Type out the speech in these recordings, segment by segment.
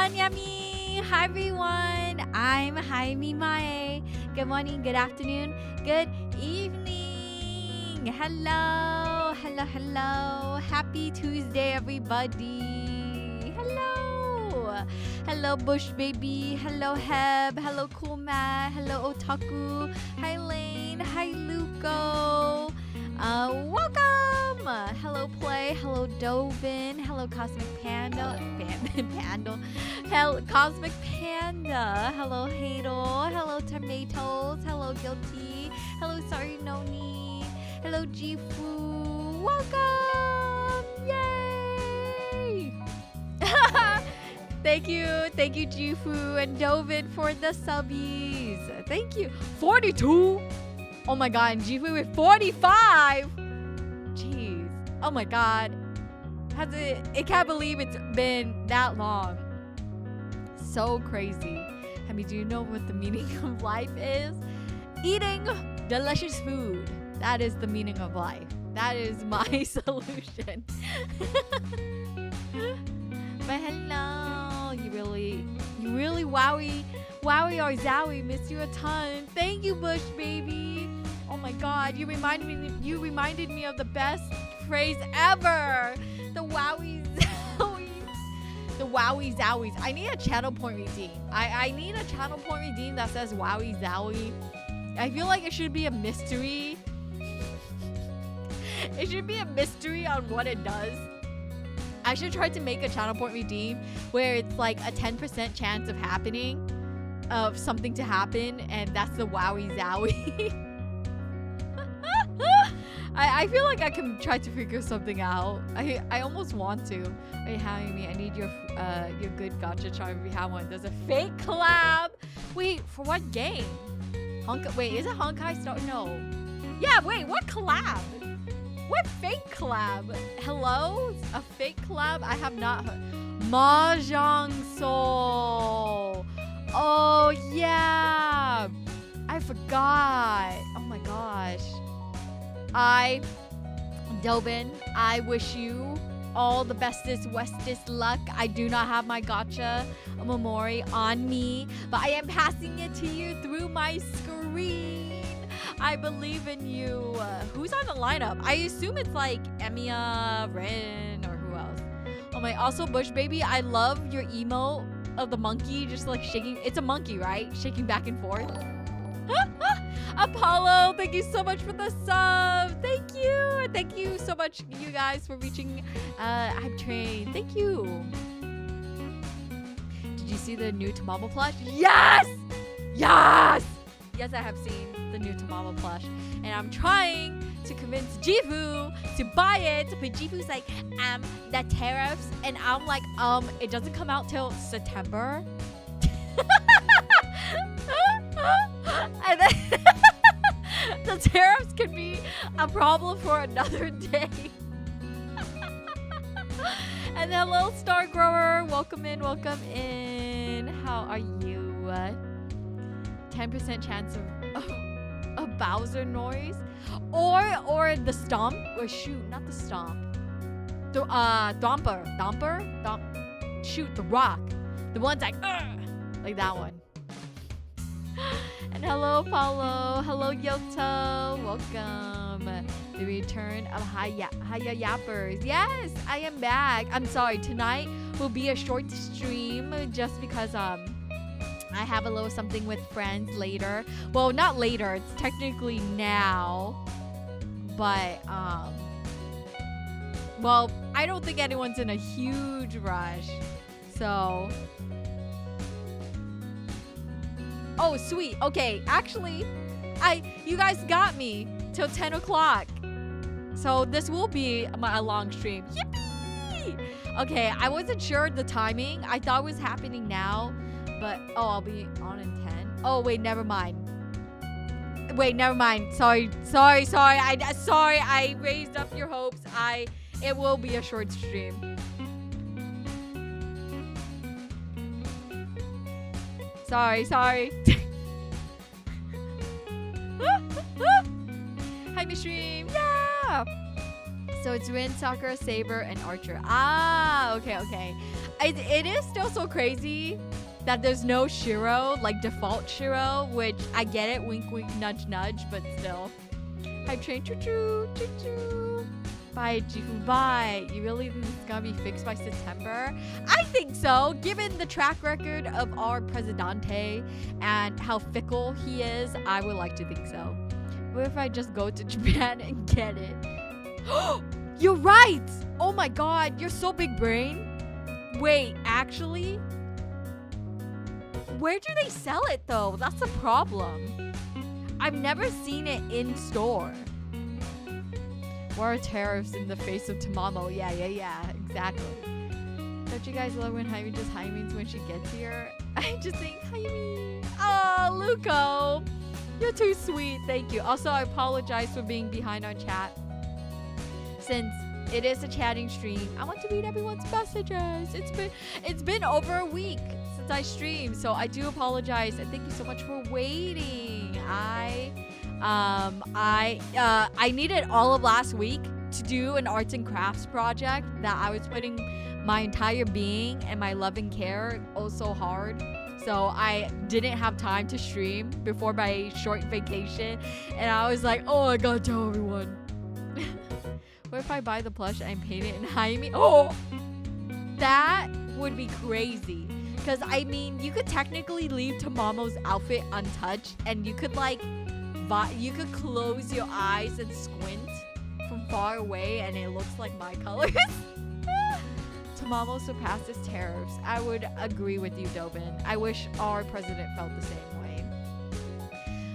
Konyami! Hi everyone! I'm Hayami Mae. Good morning, good afternoon, good evening! Hello! Hello, hello! Happy Tuesday, everybody! Hello! Hello, Bush Baby. Hello, Heb. Hello, Cool Matt. Hello, Otaku. Hi, Lane. Hi, Luco. Welcome! Hello, Play. Hello, Dovin. Hello, Cosmic Panda. Panda. Hello, Cosmic Panda. Hello, Hadel. Hello, Tomatoes. Hello, Guilty. Hello, Sorry Noni. Hello, Jifu. Welcome! Yay! Thank you, Jifu and Dovin for the subbies. Thank you. 42. Oh my god, and Jifu with 45. Jeez. Oh my god. I can't believe it's been that long. So crazy. I mean, do you know what the meaning of life is? Eating delicious food. That is the meaning of life. That is my solution. But hello. You really wowie or zowie. Miss you a ton. Thank you, Bush Baby. Oh my god, you reminded me of the best phrase ever. The wowie zowie. The wowie zowies. I need a channel point redeem. I need a channel point redeem that says wowie zowie. I feel like it should be a mystery. It should be a mystery on what it does. I should try to make a channel point redeem where it's like a 10% chance of happening, of something to happen, and that's the wowie zowie. I feel like I can try to figure something out. I almost want to. Hey, Hayami, I need your good gacha charm if you have one. There's a fake collab. Wait, for what game? Wait, is it Honkai Star? No. Yeah, wait, what collab? What fake collab? Hello? A fake collab? I have not heard. Mahjong Soul. Oh, yeah. I forgot. Oh my gosh. Dobin, I wish you all the bestest, westest luck. I do not have my gacha Omamori on me, but I am passing it to you through my screen. I believe in you. Who's on the lineup? I assume it's like Emiya, Rin, or who else? Oh my, also Bush Baby, I love your emote of the monkey just like shaking. It's a monkey, right? Shaking back and forth. Apollo, thank you so much for the sub. Thank you. Thank you so much, you guys, for reaching Hype Train. Thank you. Did you see the new Tamamo plush? Yes! Yes! Yes, I have seen the new Tamamo plush. And I'm trying to convince Jifu to buy it. But Jifu's like, the tariffs. And I'm like, it doesn't come out till September. And then the tariffs could be a problem for another day. And then little star grower, welcome in. How are you? 10% chance of Bowser noise, or the stomp. Or shoot, not the stomp. The Domper. Shoot, the rock. The one's like that one. And hello, Paulo. Hello, Yoto. Welcome. The return of Haya Yappers. Yes, I am back. I'm sorry. Tonight will be a short stream just because I have a little something with friends later. Well, not later. It's technically now. But well, I don't think anyone's in a huge rush. So oh, sweet. Okay, actually, you guys got me till 10 o'clock. So this will be a long stream. Yippee! Okay, I wasn't sure the timing. I thought it was happening now, but I'll be on in 10. Oh wait, never mind. Sorry. I raised up your hopes. It will be a short stream. Sorry. Hi, stream. Yeah. So it's Rin, Sakura, Saber, and Archer. Ah, okay. It is still so crazy that there's no Shiro, like default Shiro, which I get it, wink, nudge, but still. Hype train, choo-choo. Bye, Jifu, bye. You really think it's gonna be fixed by September? I think so, given the track record of our Presidente and how fickle he is. I would like to think so. What if I just go to Japan and get it? You're right! Oh my god, you're so big brain. Wait, actually? Where do they sell it though? That's the problem. I've never seen it in store. What are tariffs in the face of Tamamo? Yeah, exactly. Don't you guys love when Hayami just Hayami's when she gets here? I just think Hayami. Oh, Luco. You're too sweet. Thank you. Also, I apologize for being behind on chat. Since it is a chatting stream, I want to read everyone's messages. It's been over a week since I streamed, so I do apologize and thank you so much for waiting. I needed all of last week to do an arts and crafts project that I was putting my entire being and my love and care oh so hard. So I didn't have time to stream before my short vacation, and I was like, oh, I gotta tell everyone. What if I buy the plush and paint it in Hayami? Oh, that would be crazy. Because I mean, you could technically leave Tamamo's outfit untouched, and you could like, you could close your eyes and squint from far away, and it looks like my colors. Tamamo surpasses tariffs. I would agree with you, Dobin. I wish our president felt the same way.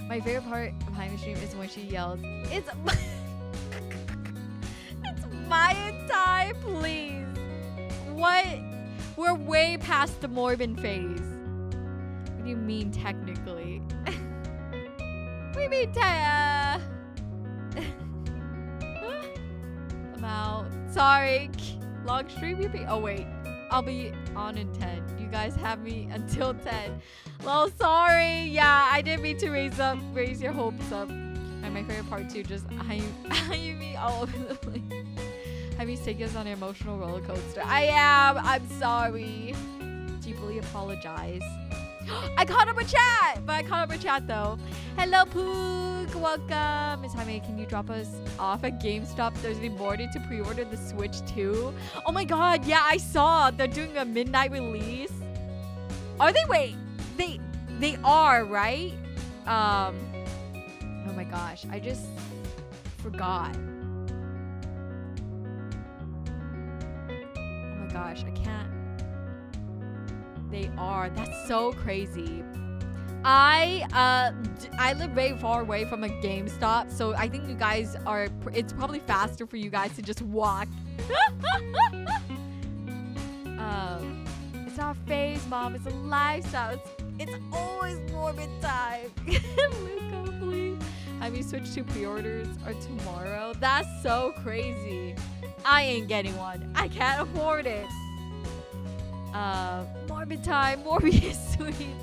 My favorite part of Hayami stream is when she yells, "It's it's Maya time, please." What? We're way past the Morbin phase. What do you mean technically? What do you mean I'm out. Sorry. Long stream, you be. Oh wait, I'll be on in 10. You guys have me until 10. Well, sorry. Yeah, I didn't mean to raise your hopes up. And my favorite part too, just Hayami all over the place. Hayami's taking us on an emotional roller coaster. I am. I'm sorry. Deeply apologize. I caught up a chat, but I caught up a chat though. Hello, Poog. Welcome. Miss Hayami, can you drop us off at GameStop Thursday morning to pre-order the Switch 2? Oh my god, yeah, I saw. They're doing a midnight release. Are they? Wait, they are, right? Oh my gosh, I just forgot. Oh my gosh, I can't. They are. That's so crazy. I live very far away from a GameStop, so I think you guys are. It's probably faster for you guys to just walk. It's not a phase, Mom. It's a lifestyle. It's always Morbid time. Luca, please. Have you switched to pre-orders or tomorrow? That's so crazy. I ain't getting one. I can't afford it. Morbid time. Morbius sweet.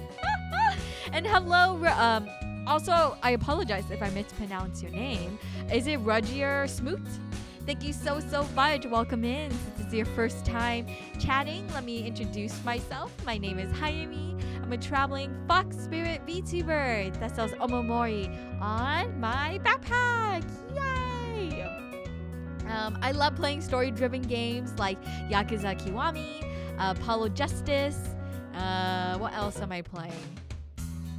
And hello, also, I apologize if I mispronounced your name. Is it Rudgier Smoot? Thank you so much. Welcome in. Since it's your first time chatting, let me introduce myself. My name is Hayami. I'm a traveling fox spirit VTuber that sells omamori on my backpack. Yay! I love playing story-driven games like Yakuza Kiwami, Apollo Justice. What else am I playing?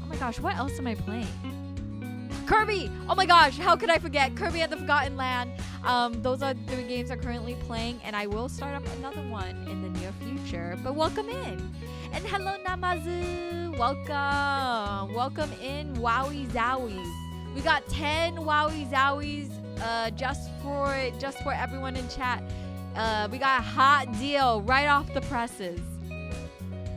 Oh my gosh, what else am I playing? Kirby! Oh my gosh, how could I forget? Kirby and the Forgotten Land. Those are the games I'm currently playing, and I will start up another one in the near future. But welcome in. And hello, Namazu. Welcome. Welcome in, Wowie Zowies. We got 10 Wowie Zowies just for everyone in chat. We got a hot deal right off the presses.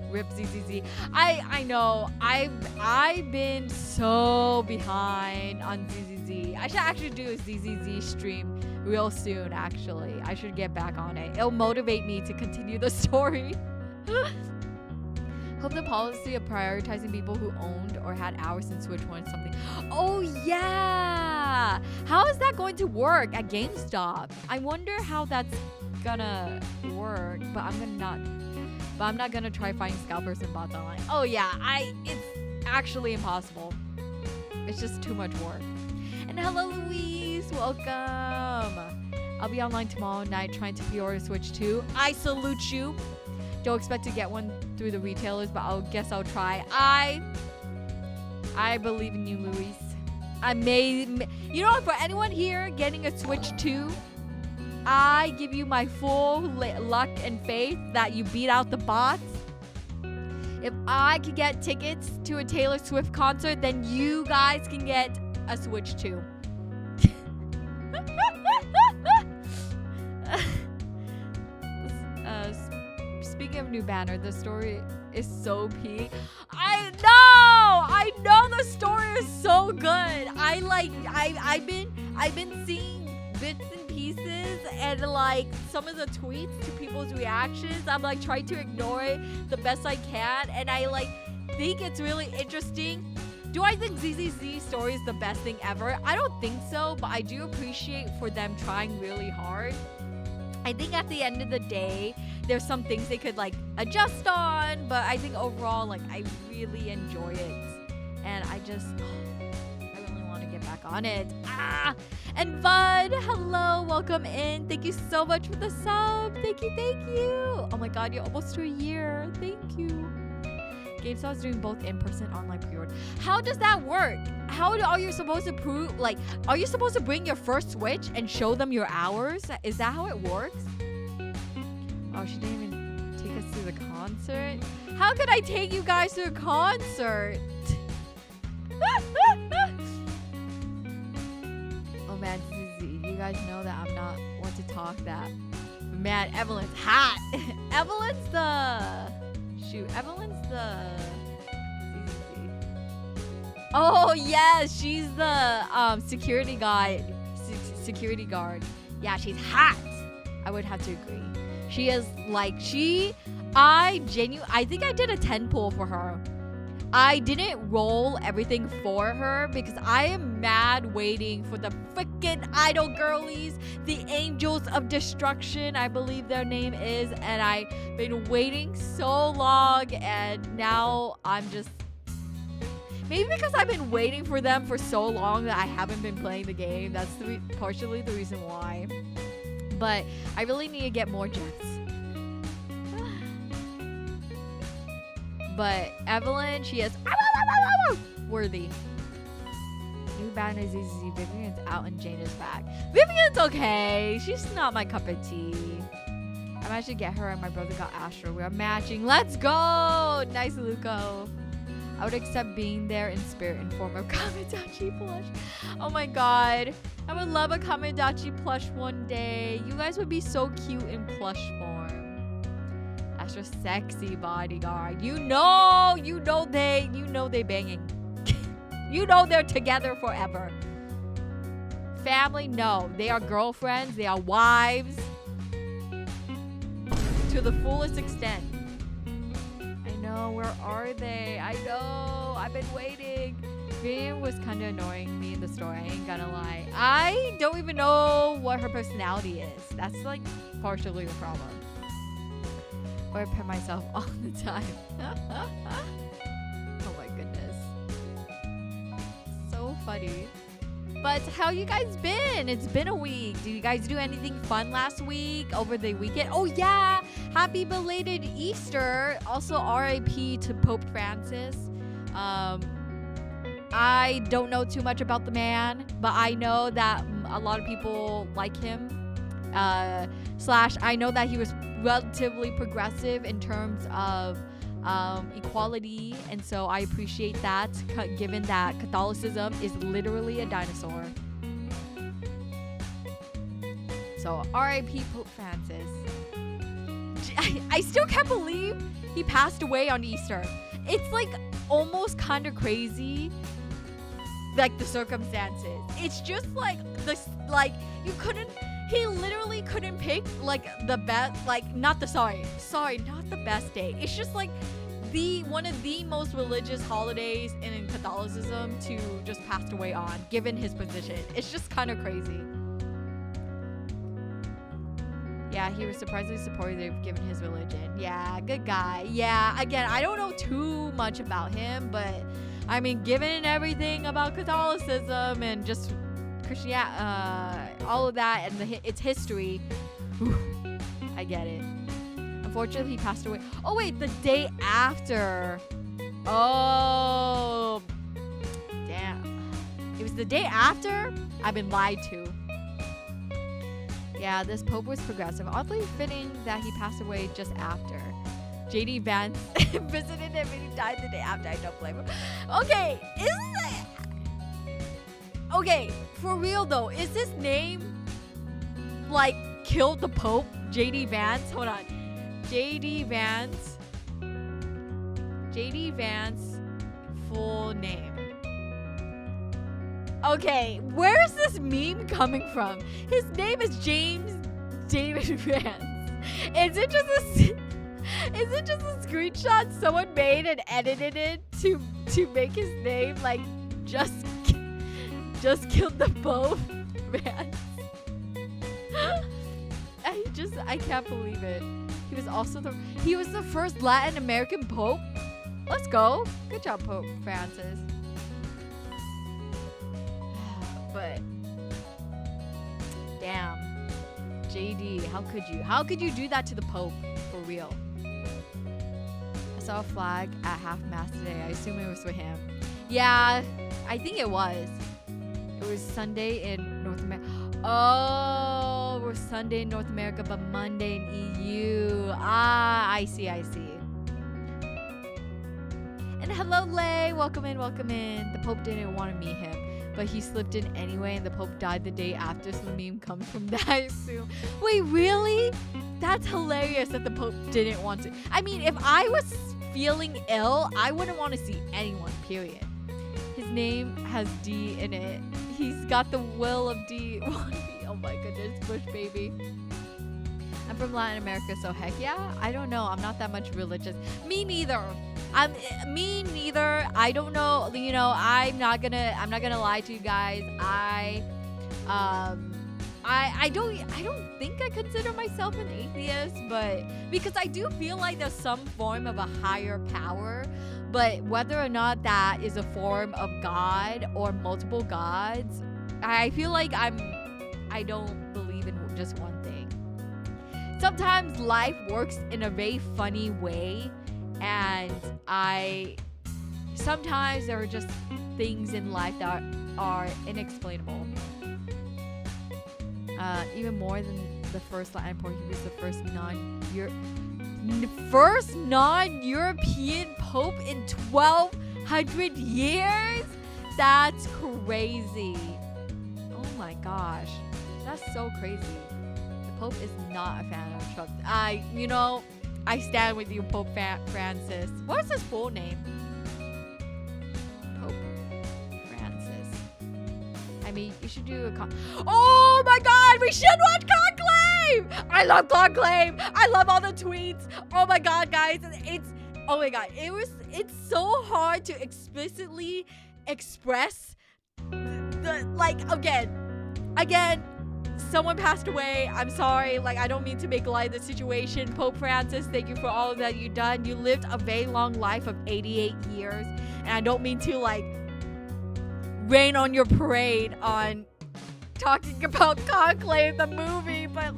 Rip ZZZ. I know. I've been so behind on ZZZ. I should actually do a ZZZ stream real soon. Actually, I should get back on it. It'll motivate me to continue the story. Hope the policy of prioritizing people who owned or had hours in Switch 1 something. Oh yeah! How is that going to work at GameStop? I wonder how that's gonna work, but I'm not gonna try finding scalpers and bots online. Oh yeah, it's actually impossible. It's just too much work. And hello Louise, welcome. I'll be online tomorrow night trying to pre-order Switch 2. I salute you. Don't expect to get one through the retailers, but I'll try. I believe in you, Louise. You know, for anyone here getting a Switch 2, I give you my full luck and faith that you beat out the bots. If I can get tickets to a Taylor Swift concert, then you guys can get a Switch 2. Speaking of new banner, the story is so peak. I know the story is so good. I've been seeing bits and pieces and like some of the tweets to people's reactions. I'm like trying to ignore it the best I can, and I like think it's really interesting. Do I think ZZZ story is the best thing ever? I don't think so, but I do appreciate for them trying really hard. I think at the end of the day, there's some things they could like adjust on, but I think overall, like I really enjoy it, and I really want to get back on it. And Bud, hello, welcome in. Thank you so much for the sub. Thank you. Oh my God, you're almost to a year. Thank you. GameStop is doing both in-person and online pre-order. How does that work? How are you supposed to prove, like, are you supposed to bring your first Switch and show them your hours? Is that how it works? Oh, she didn't even take us to the concert. How could I take you guys to a concert? Oh man, you guys know that I'm not one to talk that. Man, Evelyn's hot. Evelyn's the Oh yes, she's the security guard. Yeah, she's hot. I would have to agree. She is like I think I did a 10 pull for her. I didn't roll everything for her because I am mad waiting for the freaking idol girlies, the Angels of Destruction, I believe their name is, and I've been waiting so long, and now I'm just, maybe because I've been waiting for them for so long that I haven't been playing the game. That's partially the reason why. But I really need to get more gems. But Evelyn, she is worthy. New banner ZZZ. Vivian's out and Jane is back. Vivian's okay. She's not my cup of tea. I managed to get her and my brother got Astro. We are matching. Let's go. Nice, Luco. I would accept being there in spirit in form of Kamidachi plush. Oh my God. I would love a Kamidachi plush one day. You guys would be so cute in plush form. Astro sexy bodyguard. You know they banging. You know they're together forever. Family, no. They are girlfriends. They are wives. To the fullest extent. I know. Where are they? I know. I've been waiting. Vivian was kind of annoying me in the story. I ain't gonna lie. I don't even know what her personality is. That's like partially the problem. Or I pet myself all the time. Oh my goodness. So funny. But how you guys been? It's been a week. Did you guys do anything fun last week, over the weekend? Oh yeah, happy belated Easter. Also RIP to Pope Francis. I don't know too much about the man, but I know that a lot of people like him. I know that he was relatively progressive in terms of equality, and so I appreciate that, given that Catholicism is literally a dinosaur. So R.I.P. Pope Francis. I still can't believe he passed away on Easter. It's like almost kind of crazy, like the circumstances. It's just like this, like he literally couldn't pick like the best, like not the best day. It's just like one of the most religious holidays in Catholicism to just pass away on, given his position. It's just kind of crazy. Yeah, he was surprisingly supportive given his religion. Yeah, good guy. Yeah, again, I don't know too much about him, but I mean, given everything about Catholicism and just Christianity, all of that and its history, I get it. Unfortunately, he passed away. Oh wait, the day after. Oh, damn. It was the day after? I've been lied to. Yeah, this Pope was progressive. Oddly fitting that he passed away just after. J.D. Vance visited him and he died the day after. I don't blame him. Okay, okay, for real though, is his name like killed the Pope? J.D. Vance? Hold on. J.D. Vance. J.D. Vance full name. Okay, where's this meme coming from? His name is James David Vance. Is it just a screenshot someone made and edited it to make his name like just killed the Pope Vance? I can't believe it. He was the first Latin American Pope. Let's go. Good job, Pope Francis. But damn, JD, how could you do that to the Pope? For real. I saw a flag at half mast today. I assume it was for him. Yeah, I think it was. It was Sunday in North America. Oh, we're Sunday in North America, but Monday in EU. Ah, I see. And hello, Lay. Welcome in. The Pope didn't want to meet him, but he slipped in anyway, and the Pope died the day after, so the meme comes from that, I assume. Wait, really? That's hilarious that the Pope didn't want to. I mean, if I was feeling ill, I wouldn't want to see anyone, period. His name has D in it. He's got the will of D. Oh my goodness, Bush baby. I'm from Latin America, so heck yeah. I don't know. I'm not that much religious. Me neither. Me neither. I don't know. You know, I'm not gonna lie to you guys. I don't think I consider myself an atheist, but because I do feel like there's some form of a higher power, but whether or not that is a form of God or multiple gods, I feel like I don't believe in just one thing. Sometimes life works in a very funny way, and sometimes there are just things in life that are inexplainable. Even more than the first Latin Pope, he was the first non-European Pope in 1,200 years? That's crazy. Oh my gosh. That's so crazy. The Pope is not a fan of Trump. I stand with you, Pope Francis. What is his full name? Pope Francis. I mean, you should do a oh my god, we should watch Conclave! I love Conclave! I love all the tweets! Oh my god, guys, oh my god, it's so hard to explicitly express again, someone passed away. I'm sorry. I don't mean to make light of the situation. Pope Francis, thank you for all that you've done. You lived a very long life of 88 years. And I don't mean to, rain on your parade on talking about Conclave, the movie. But,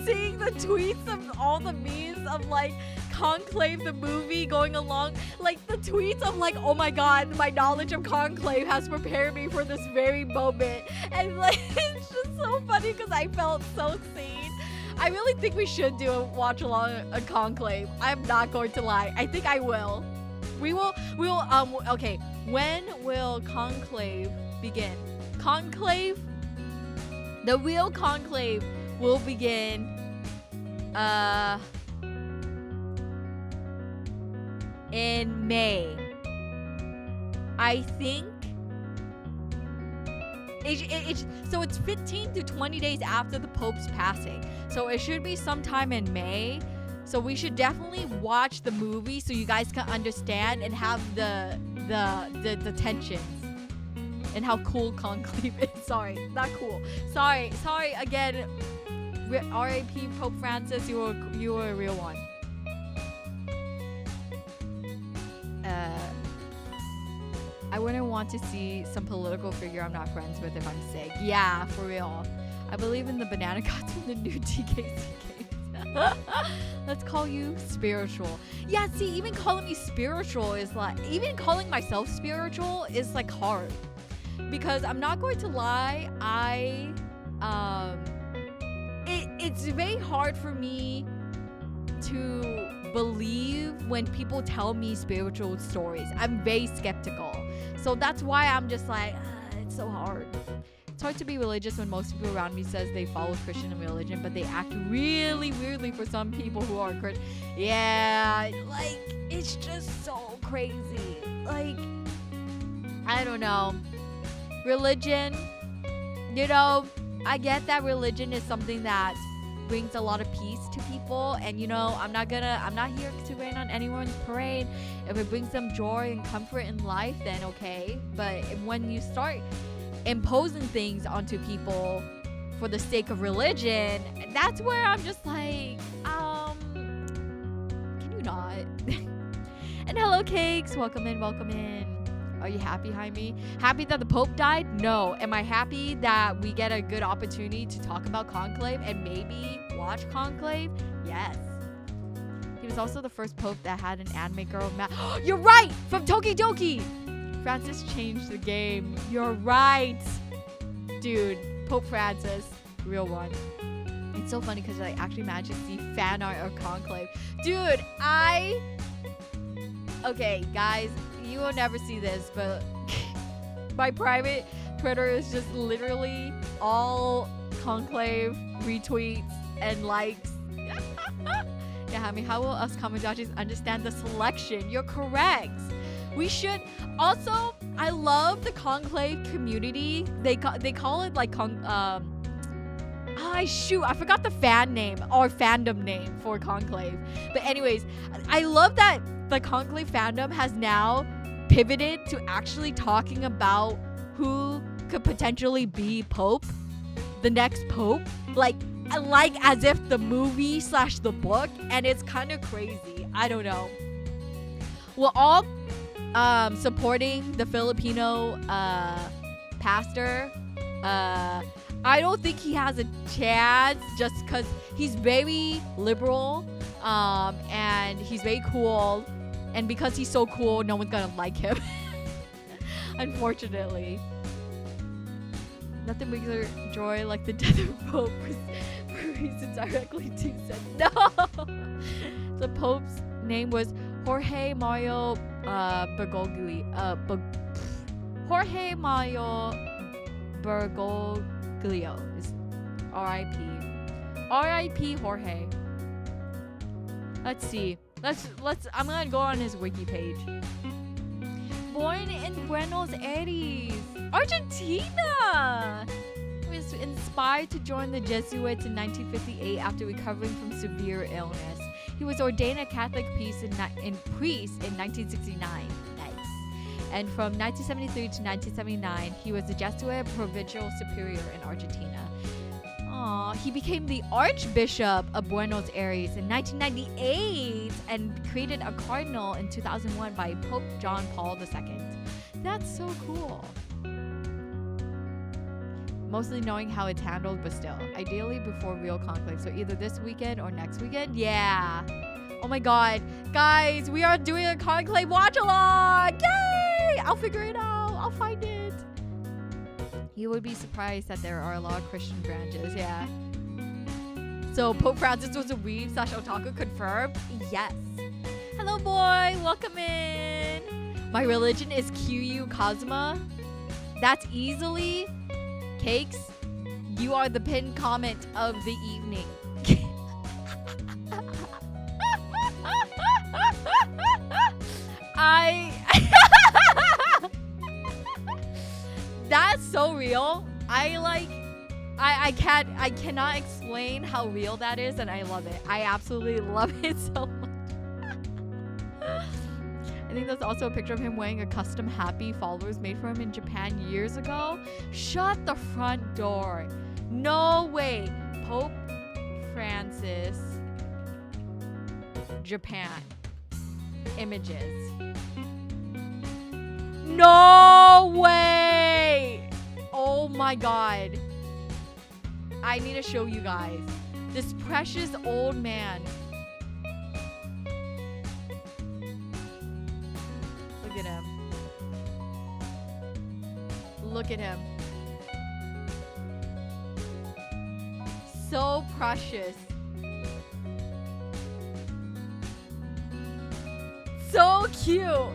seeing the tweets of all the memes of, Conclave, the movie, going along, the tweets of oh my god, my knowledge of Conclave has prepared me for this very moment, and it's just so funny because I felt so seen. I really think we should do a watch along a Conclave. I'm not going to lie. I think I will. We will okay, when will Conclave begin? Conclave, the real Conclave will begin in May. I think so it's 15 to 20 days after the Pope's passing. So it should be sometime in May. So we should definitely watch the movie so you guys can understand and have the tensions and how cool Conclave is. Sorry, not cool. Sorry again. R.I.P. Pope Francis, you were a real one. I wouldn't want to see some political figure I'm not friends with if I'm sick. Yeah, for real. I believe in the banana gods from the new TKC games. Let's call you spiritual. Yeah, see, even calling me spiritual is like, even calling myself spiritual is like hard. Because I'm not going to lie, it's very hard for me to believe when people tell me spiritual stories. I'm very skeptical. So that's why I'm just like, it's so hard. It's hard to be religious when most people around me says they follow Christian religion, but they act really weirdly for some people who are Christian. Yeah, like, it's just so crazy. Like, I don't know. Religion, you know, I get that religion is something that brings a lot of peace to people, and you know, I'm not here to rain on anyone's parade. If it brings them joy and comfort in life, then okay. But when you start imposing things onto people for the sake of religion, that's where I'm just like, can you not? And hello cakes, welcome in. Are you happy, Hayami? Happy that the Pope died? No. Am I happy that we get a good opportunity to talk about Conclave and maybe watch Conclave? Yes. He was also the first Pope that had an anime girl. You're right! From Tokidoki! Francis changed the game. You're right! Dude, Pope Francis. Real one. It's so funny because I actually managed to see fan art of Conclave. Dude, okay, guys. You will never see this, but my private Twitter is just literally all Conclave retweets and likes. Yeah, I mean, how will us Kamajachis understand the selection? You're correct. We should also. I love the Conclave community. They call it like I forgot the fan name or fandom name for Conclave. But anyways, I love that the Conclave fandom has now pivoted to actually talking about who could potentially be Pope, the next Pope, like as if the movie / the book, and it's kind of crazy. I don't know. We're all supporting the Filipino pastor. I don't think he has a chance just because he's very liberal and he's very cool. And because he's so cool, no one's gonna like him. Unfortunately. Nothing brings her joy like the death of Pope for reasons directly to said. No! The Pope's name was Jorge Mario Jorge Mario Bergoglio. Is R.I.P. R.I.P. Jorge. Let's see. I'm gonna go on his wiki page. Born in Buenos Aires, Argentina. He was inspired to join the Jesuits in 1958 after recovering from severe illness. He was ordained a Catholic priest in 1969. Nice. And from 1973 to 1979, he was the Jesuit provincial superior in Argentina. He became the Archbishop of Buenos Aires in 1998 and created a cardinal in 2001 by Pope John Paul II. That's so cool. Mostly knowing how it's handled, but still. Ideally before real conclave, so either this weekend or next weekend. Yeah. Oh my god. Guys, we are doing a conclave watch-along! Yay! I'll figure it out. I'll find it. You would be surprised that there are a lot of Christian branches, yeah. So Pope Francis was a weeb / otaku confirmed? Yes. Hello boy, welcome in. My religion is QU Cosma. That's easily cakes. You are the pinned comment of the evening. That's so real. I cannot explain how real that is, and I love it. I absolutely love it so much. I think there's also a picture of him wearing a custom Happy followers made for him in Japan years ago. Shut the front door. No way. Pope Francis, Japan. Images. No way. Oh my god. I need to show you guys. This precious old man. Look at him. Look at him. So precious. So cute.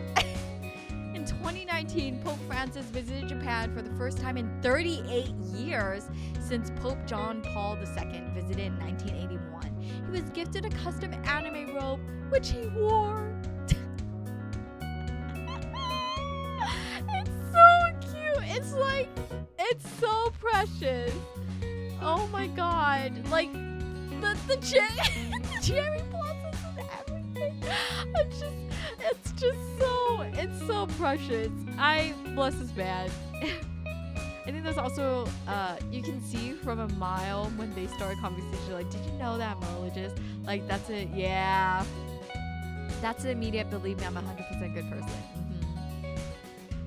In 2019, Pope Francis visited Japan for the first time in 38 years since Pope John Paul II visited in 1981. He was gifted a custom anime robe, which he wore. It's so cute. It's so precious. Oh my god. Like, the cherry blossoms and everything. It's so precious. I bless this man. I think there's also, you can see from a mile when they start a conversation, like, did you know that I'm religious? Like, that's it. Yeah. That's an immediate believe me, I'm a 100% good person.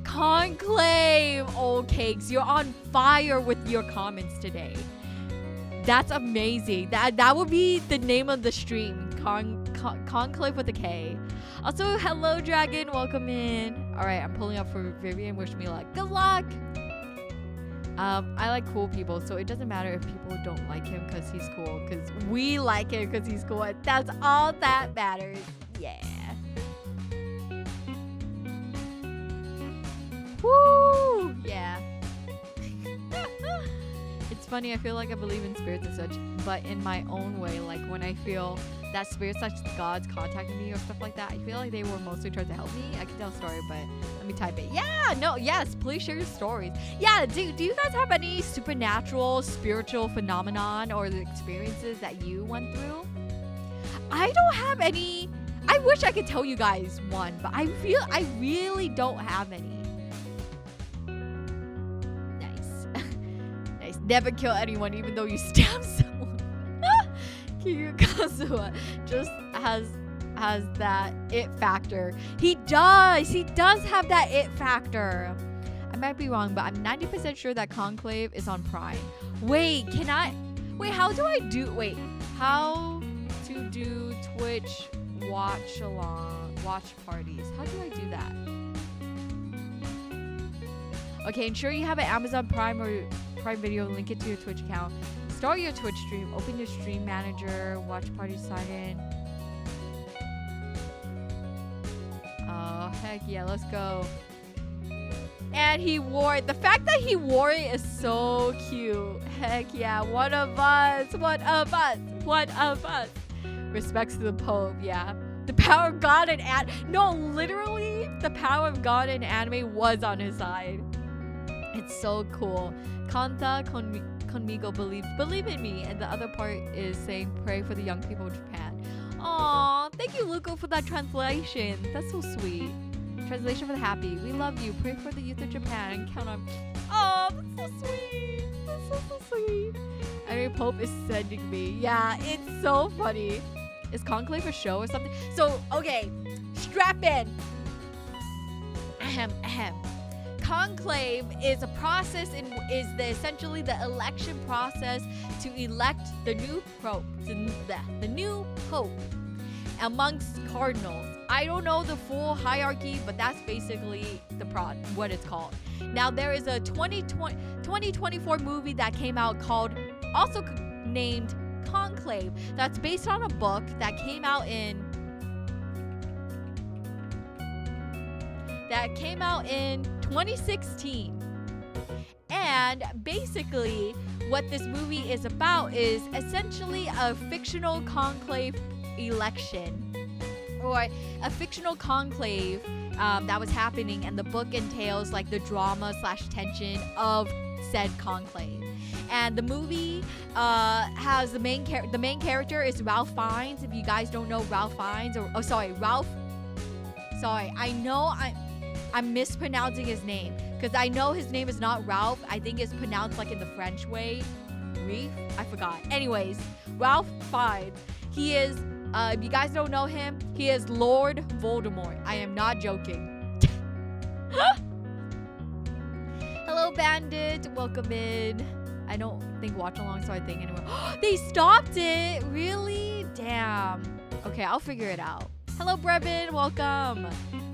Conclave, old cakes. You're on fire with your comments today. That's amazing. That would be the name of the stream. Conclave with a K. Also, hello, Dragon. Welcome in. All right, I'm pulling up for Vivian. Wish me luck. Good luck. I like cool people, so it doesn't matter if people don't like him because he's cool. Because we like him because he's cool. That's all that matters. Yeah. Woo! Yeah. It's funny, I feel like I believe in spirits and such, but in my own way, like when I feel that spirits such gods contacting me or stuff like that, I feel like they were mostly trying to help me. I can tell a story, but let me type it. Yeah, no, yes, please share your stories. Yeah, do you guys have any supernatural, spiritual phenomenon or the experiences that you went through? I don't have any. I wish I could tell you guys one, but I really don't have any. Never kill anyone even though you stab someone. Kiryu just has that it factor. He does have that it factor. I might be wrong, but I'm 90% sure that Conclave is on Prime. How to do Twitch watch parties? How do I do that? Okay, ensure you have an Amazon Prime or Prime Video, link it to your Twitch account. Start your Twitch stream, open your stream manager, watch party sign in. Oh, heck yeah, let's go. And he wore it. The fact that he wore it is so cute. Heck yeah, one of us. Respects to the Pope, yeah. The power of God and literally, the power of God and anime was on his side. It's so cool. Kanta conmigo, believe in me. And the other part is saying pray for the young people of Japan. Aw, thank you, Luco, for that translation. That's so sweet. Translation for the happy. We love you. Pray for the youth of Japan and count on. Oh, that's so sweet. That's so sweet. I mean, Pope is sending me. Yeah, it's so funny. Is Conclave a show or something? So, okay, strap in. Ahem. Conclave is a process essentially the election process to elect the new pope, the new pope amongst cardinals. I don't know the full hierarchy, but that's basically what it's called. Now there is a 2024 movie that came out also named Conclave, that's based on a book that came out in 2016. And basically what this movie is about is essentially a fictional conclave election, or a fictional conclave that was happening, and the book entails like the drama / tension of said conclave. And the movie has the main character is Ralph Fiennes. If you guys don't know Ralph Fiennes, I know I'm mispronouncing his name, because I know his name is not Ralph. I think it's pronounced like in the French way. Reef? I forgot. Anyways, Ralph Fiennes. He is, if you guys don't know him, he is Lord Voldemort. I am not joking. Hello, Bandit. Welcome in. I don't think watch along, so I think anyway. They stopped it. Really? Damn. Okay, I'll figure it out. Hello, Brevin. Welcome.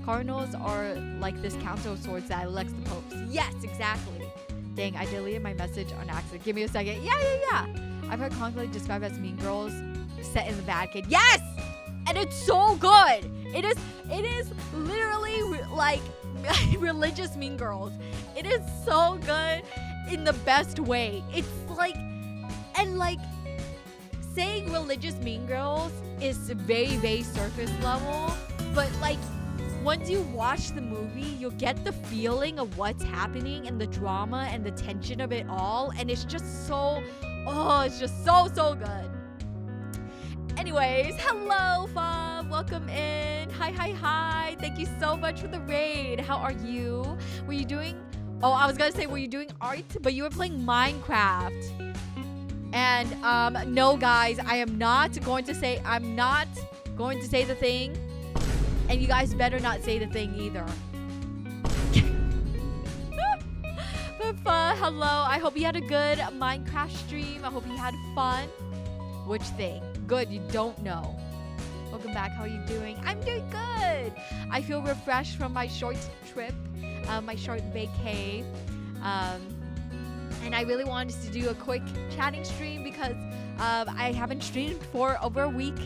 Cardinals are like this Council of Swords that elects the popes. Yes, exactly. Dang, I deleted my message on accident. Give me a second. Yeah. I've heard Conclave described as Mean Girls set in the Vatican. Yes! And it's so good. It is literally like religious Mean Girls. It is so good in the best way. It's like, and like saying religious Mean Girls is very, very surface level, but like once you watch the movie, you'll get the feeling of what's happening and the drama and the tension of it all, and it's just so, it's just so good. Anyways, hello, Fab. Welcome in. Hi. Thank you so much for the raid. How are you? Were you doing... Oh, I was going to say, were you doing art? But you were playing Minecraft. And, no, guys. I'm not going to say the thing. And you guys better not say the thing either. But, hello. I hope you had a good Minecraft stream. I hope you had fun. Which thing? Good, you don't know. Welcome back. How are you doing? I'm doing good. I feel refreshed from my short trip, my short vacay. And I really wanted to do a quick chatting stream because I haven't streamed for over a week.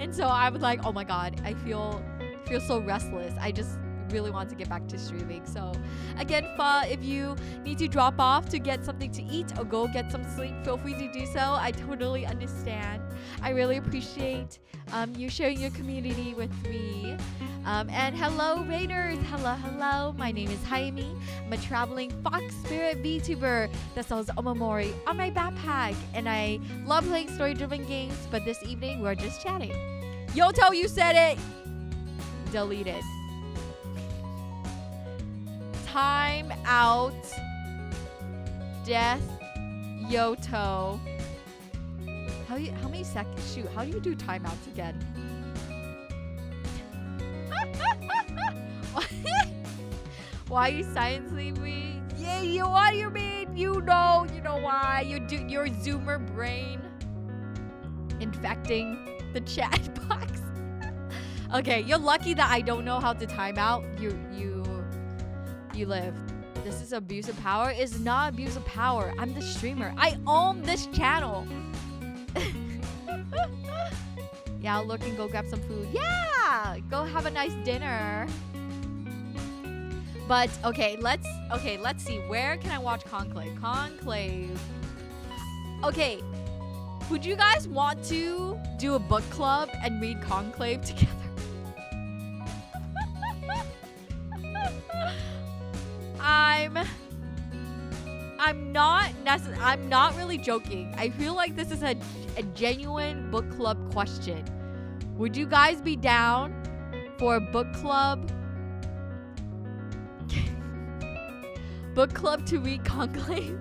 And so I was like, oh my God, I feel so restless. I just really want to get back to streaming. So again, if you need to drop off to get something to eat or go get some sleep, feel free to do so. I totally understand. I really appreciate you sharing your community with me. And hello, Raiders. Hello. My name is Hayami. I'm a traveling fox spirit VTuber that sells omamori on my backpack. And I love playing story-driven games, but this evening we're just chatting. Yoto, you said it. Deleted. Time out. Death. Yoto. How many seconds? Shoot, how do you do timeouts again? Why are you silencing me? Yeah, what do you mean? You know why. Your Zoomer brain infecting the chat box. Okay, you're lucky that I don't know how to time out. You live. This is abuse of power. It's not abuse of power. I'm the streamer. I own this channel. Yeah, I'll look and go grab some food. Yeah, go have a nice dinner. But okay, let's see. Where can I watch Conclave? Okay, would you guys want to do a book club and read Conclave together? I'm not really joking. I feel like this is a genuine book club question. Would you guys be down for a book club? Book club to read Conclave?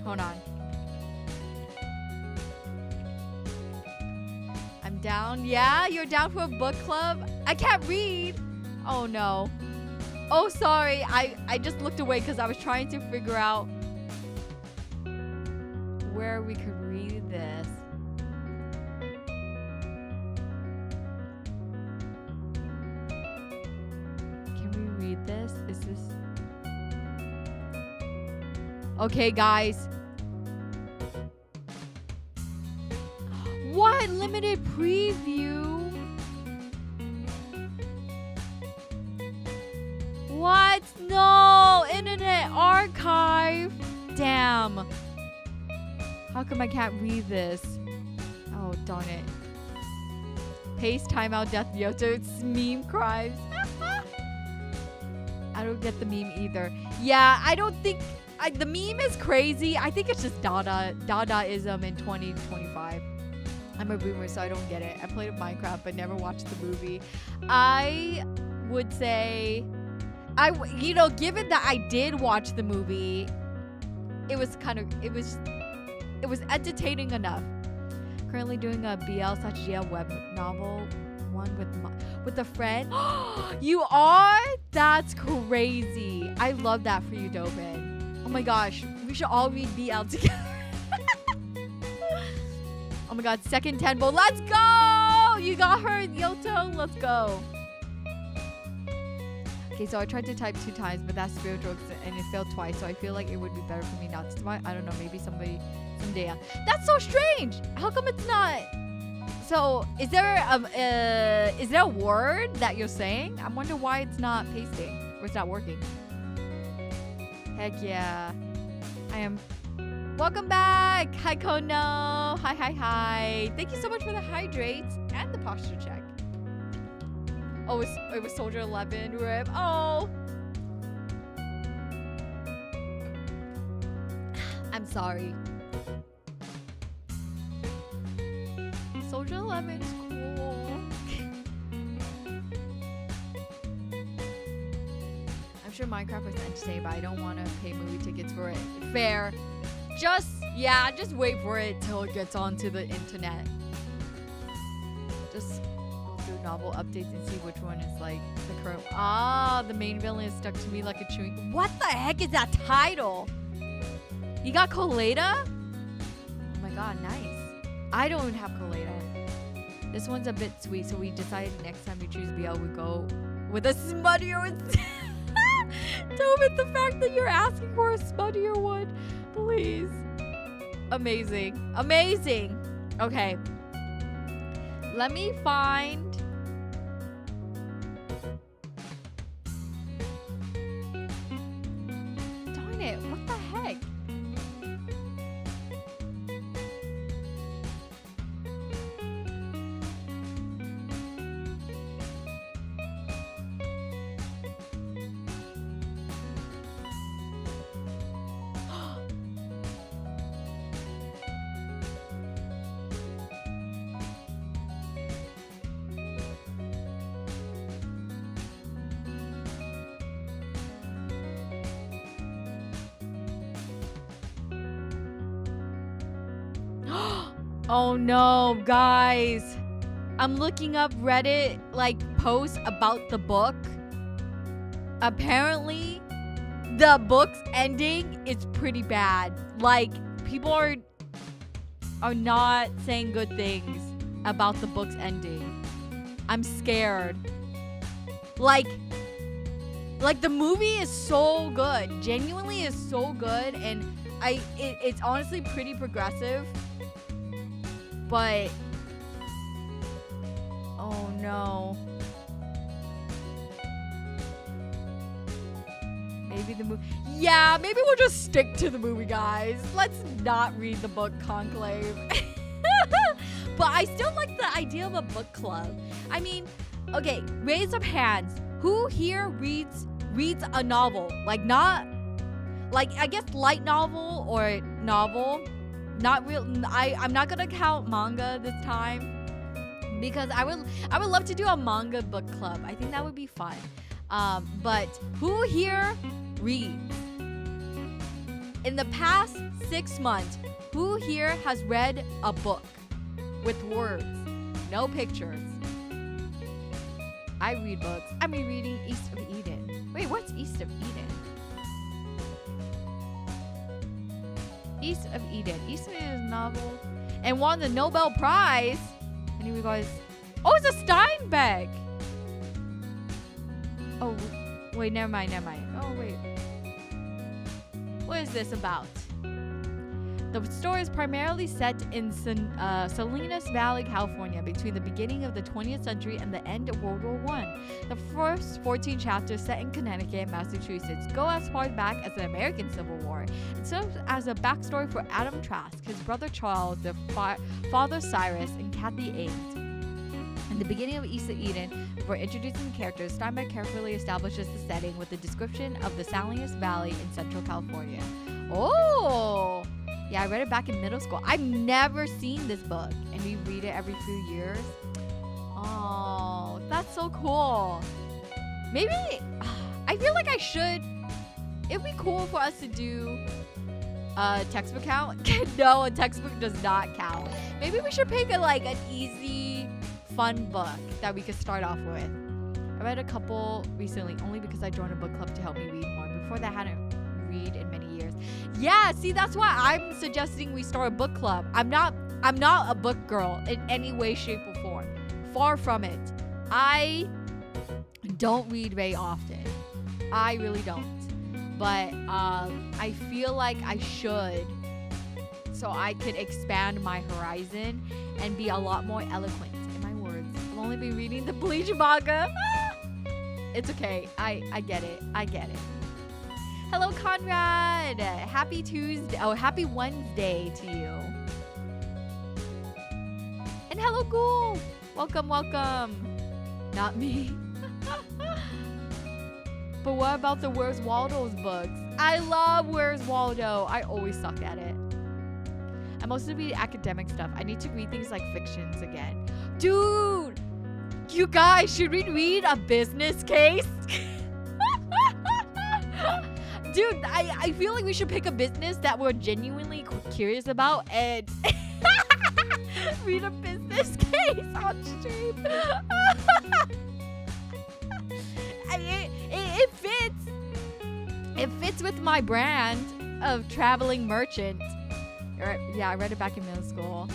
Hold on. I'm down. Yeah, you're down for a book club? I can't read. Oh no. Oh, sorry. I just looked away because I was trying to figure out where we could read this. Okay, guys. What? Limited preview? What? No! Internet Archive? Damn. How come I can't read this? Oh, darn it. Paste, timeout, death, Yoto. It's meme crimes. I don't get the meme either. Yeah, I don't think... the meme is crazy. I think it's just Dadaism in 2025. I'm a boomer, so I don't get it. I played Minecraft, but never watched the movie. I would say... given that I did watch the movie, it was entertaining enough. Currently doing a BL/GL web novel one with a friend. You are? That's crazy. I love that for you, Dobin. Oh my gosh, we should all read BL together. Oh my god, second tenbo. Let's go! You got her, Yoto. Let's go. Okay, so I tried to type 2 times, but that's spiritual and it failed twice. So I feel like it would be better for me not to type. I don't know, maybe someday. That's so strange. How come it's not? So is there a word that you're saying? I wonder why it's not pasting or it's not working. Heck yeah, I am. Welcome back. Hi Kono. Hi. Thank you so much for the hydrates and the posture check. Oh, it was Soldier 11. Rip. Oh. I'm sorry. Soldier 11 is cool. I'm sure Minecraft was entertaining, but I don't want to pay movie tickets for it. Fair. Just wait for it till it gets onto the internet. Just go through novel updates and see which one is like the current. Ah, the main villain is stuck to me like a chewing. What the heck is that title? You got Colada? Oh my god, nice. I don't even have Colada. This one's a bit sweet, so we decided next time we choose BL, we go with a smuttier one. Tobin, the fact that you're asking for a smuttier one, please. Amazing. Amazing. Okay. Let me find... Darn it, what the heck? Oh no, guys. I'm looking up Reddit posts about the book. Apparently, the book's ending is pretty bad. People are not saying good things about the book's ending. I'm scared. The movie is so good. Genuinely is so good, and it's honestly pretty progressive. But oh no. Maybe the movie. Yeah, maybe we'll just stick to the movie, guys. Let's not read the book Conclave. But I still like the idea of a book club. I mean, okay, raise up hands. Who here reads a novel? I guess light novel or novel. Not real. I'm not gonna count manga this time because I would love to do a manga book club. I think that would be fun. But who here reads? In the past 6 months, who here has read a book with words, no pictures? I read books. I'm reading East of Eden. Wait, what's East of Eden? East of Eden. East of Eden is a novel and won the Nobel Prize. And you guys, oh, it's a Steinbeck. Oh, wait, never mind. Oh, wait. What is this about? The story is primarily set in Salinas Valley, California, between the beginning of the 20th century and the end of World War I. The first 14 chapters, set in Connecticut and Massachusetts, go as far back as the American Civil War. It serves as a backstory for Adam Trask, his brother Charles, their father Cyrus, and Kathy Ames. In the beginning of East of Eden, before introducing the characters, Steinbeck carefully establishes the setting with a description of the Salinas Valley in Central California. Oh! Yeah, I read it back in middle school. I've never seen this book, and we read it every few years. Oh, that's so cool. Maybe, I feel like I should. It'd be cool for us to do a textbook count. No, a textbook does not count. Maybe we should pick an easy, fun book that we could start off with. I read a couple recently, only because I joined a book club to help me read more. Before that, I hadn't read in many years. Yeah, see, that's why I'm suggesting we start a book club. I'm not a book girl in any way, shape, or form. Far from it. I don't read very often. I really don't. But I feel like I should, so I could expand my horizon and be a lot more eloquent in my words. I've only been reading the Bleach manga. It's okay. I get it. I get it. Hello, Conrad. Happy Tuesday. Oh, happy Wednesday to you. And hello, Ghoul. Welcome, welcome. Not me. But what about the Where's Waldo's books? I love Where's Waldo. I always suck at it. I mostly read academic stuff. I need to read things like fictions again. Dude, you guys, should we read a business case? Dude, I feel like we should pick a business that we're genuinely curious about and read a business case on stream. It fits. It fits with my brand of traveling merchant. Yeah, I read it back in middle school.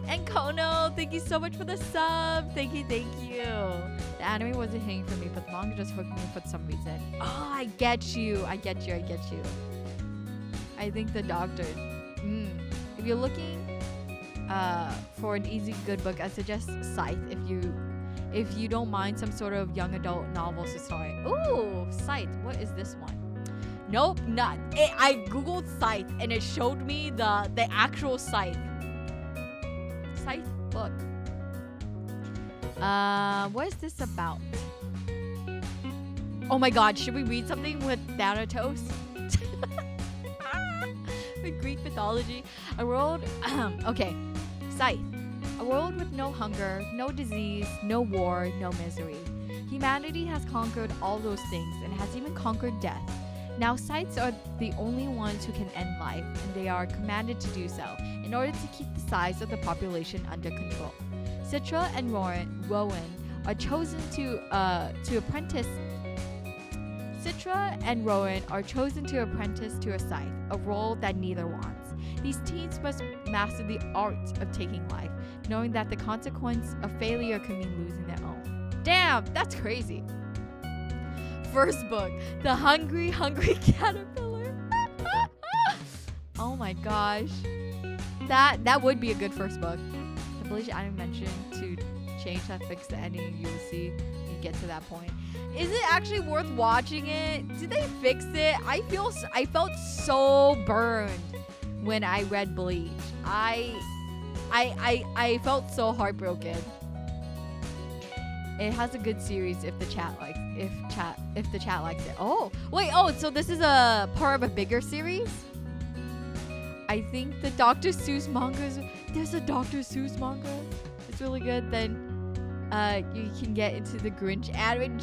And Kono, thank you so much for the sub. Thank you, thank you. The anime wasn't hitting for me, but the manga just hooked me for some reason. Oh, I get you. I get you. I get you. I think the doctor. If you're looking for an easy, good book, I suggest Scythe. If you don't mind some sort of young adult novels to start. Ooh, Scythe. What is this one? Nope, not. I googled Scythe and it showed me the actual Scythe. Scythe book. What is this about? Oh my god, should we read something with Thanatos? With Greek mythology. A world, okay, Scythe. A world with no hunger, no disease, no war, no misery. Humanity has conquered all those things and has even conquered death. Now Scythes are the only ones who can end life, and they are commanded to do so in order to keep the size of the population under control. Citra and Rowan are chosen to apprentice. Citra and Rowan are chosen to apprentice to a scythe, a role that neither wants. These teens must master the art of taking life, knowing that the consequence of failure can mean losing their own. Damn, that's crazy. First book, The Hungry Caterpillar. Oh my gosh. That would be a good first book. The village I mentioned to change that, fix the ending, you will see when you get to that point. Is it actually worth watching it? Did they fix it? I felt so burned when I read Bleach. I felt so heartbroken. It has a good series if the chat likes it. Oh, wait, so this is a part of a bigger series? I think the Dr. Seuss there's a Dr. Seuss manga. It's really good. Then you can get into the Grinch anime.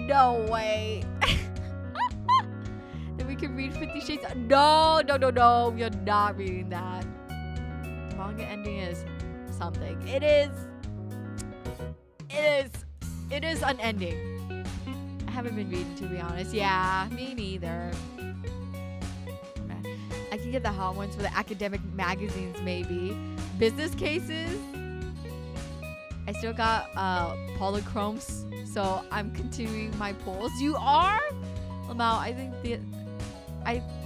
No way. Then we can read 50 Shades. No, we're not reading that. The manga ending is something. It is unending. I haven't been reading, to be honest. Yeah, me neither. I can get the hot ones for the academic magazines, maybe. Business cases. I still got polychromes, so I'm continuing my polls. You are? Lamau,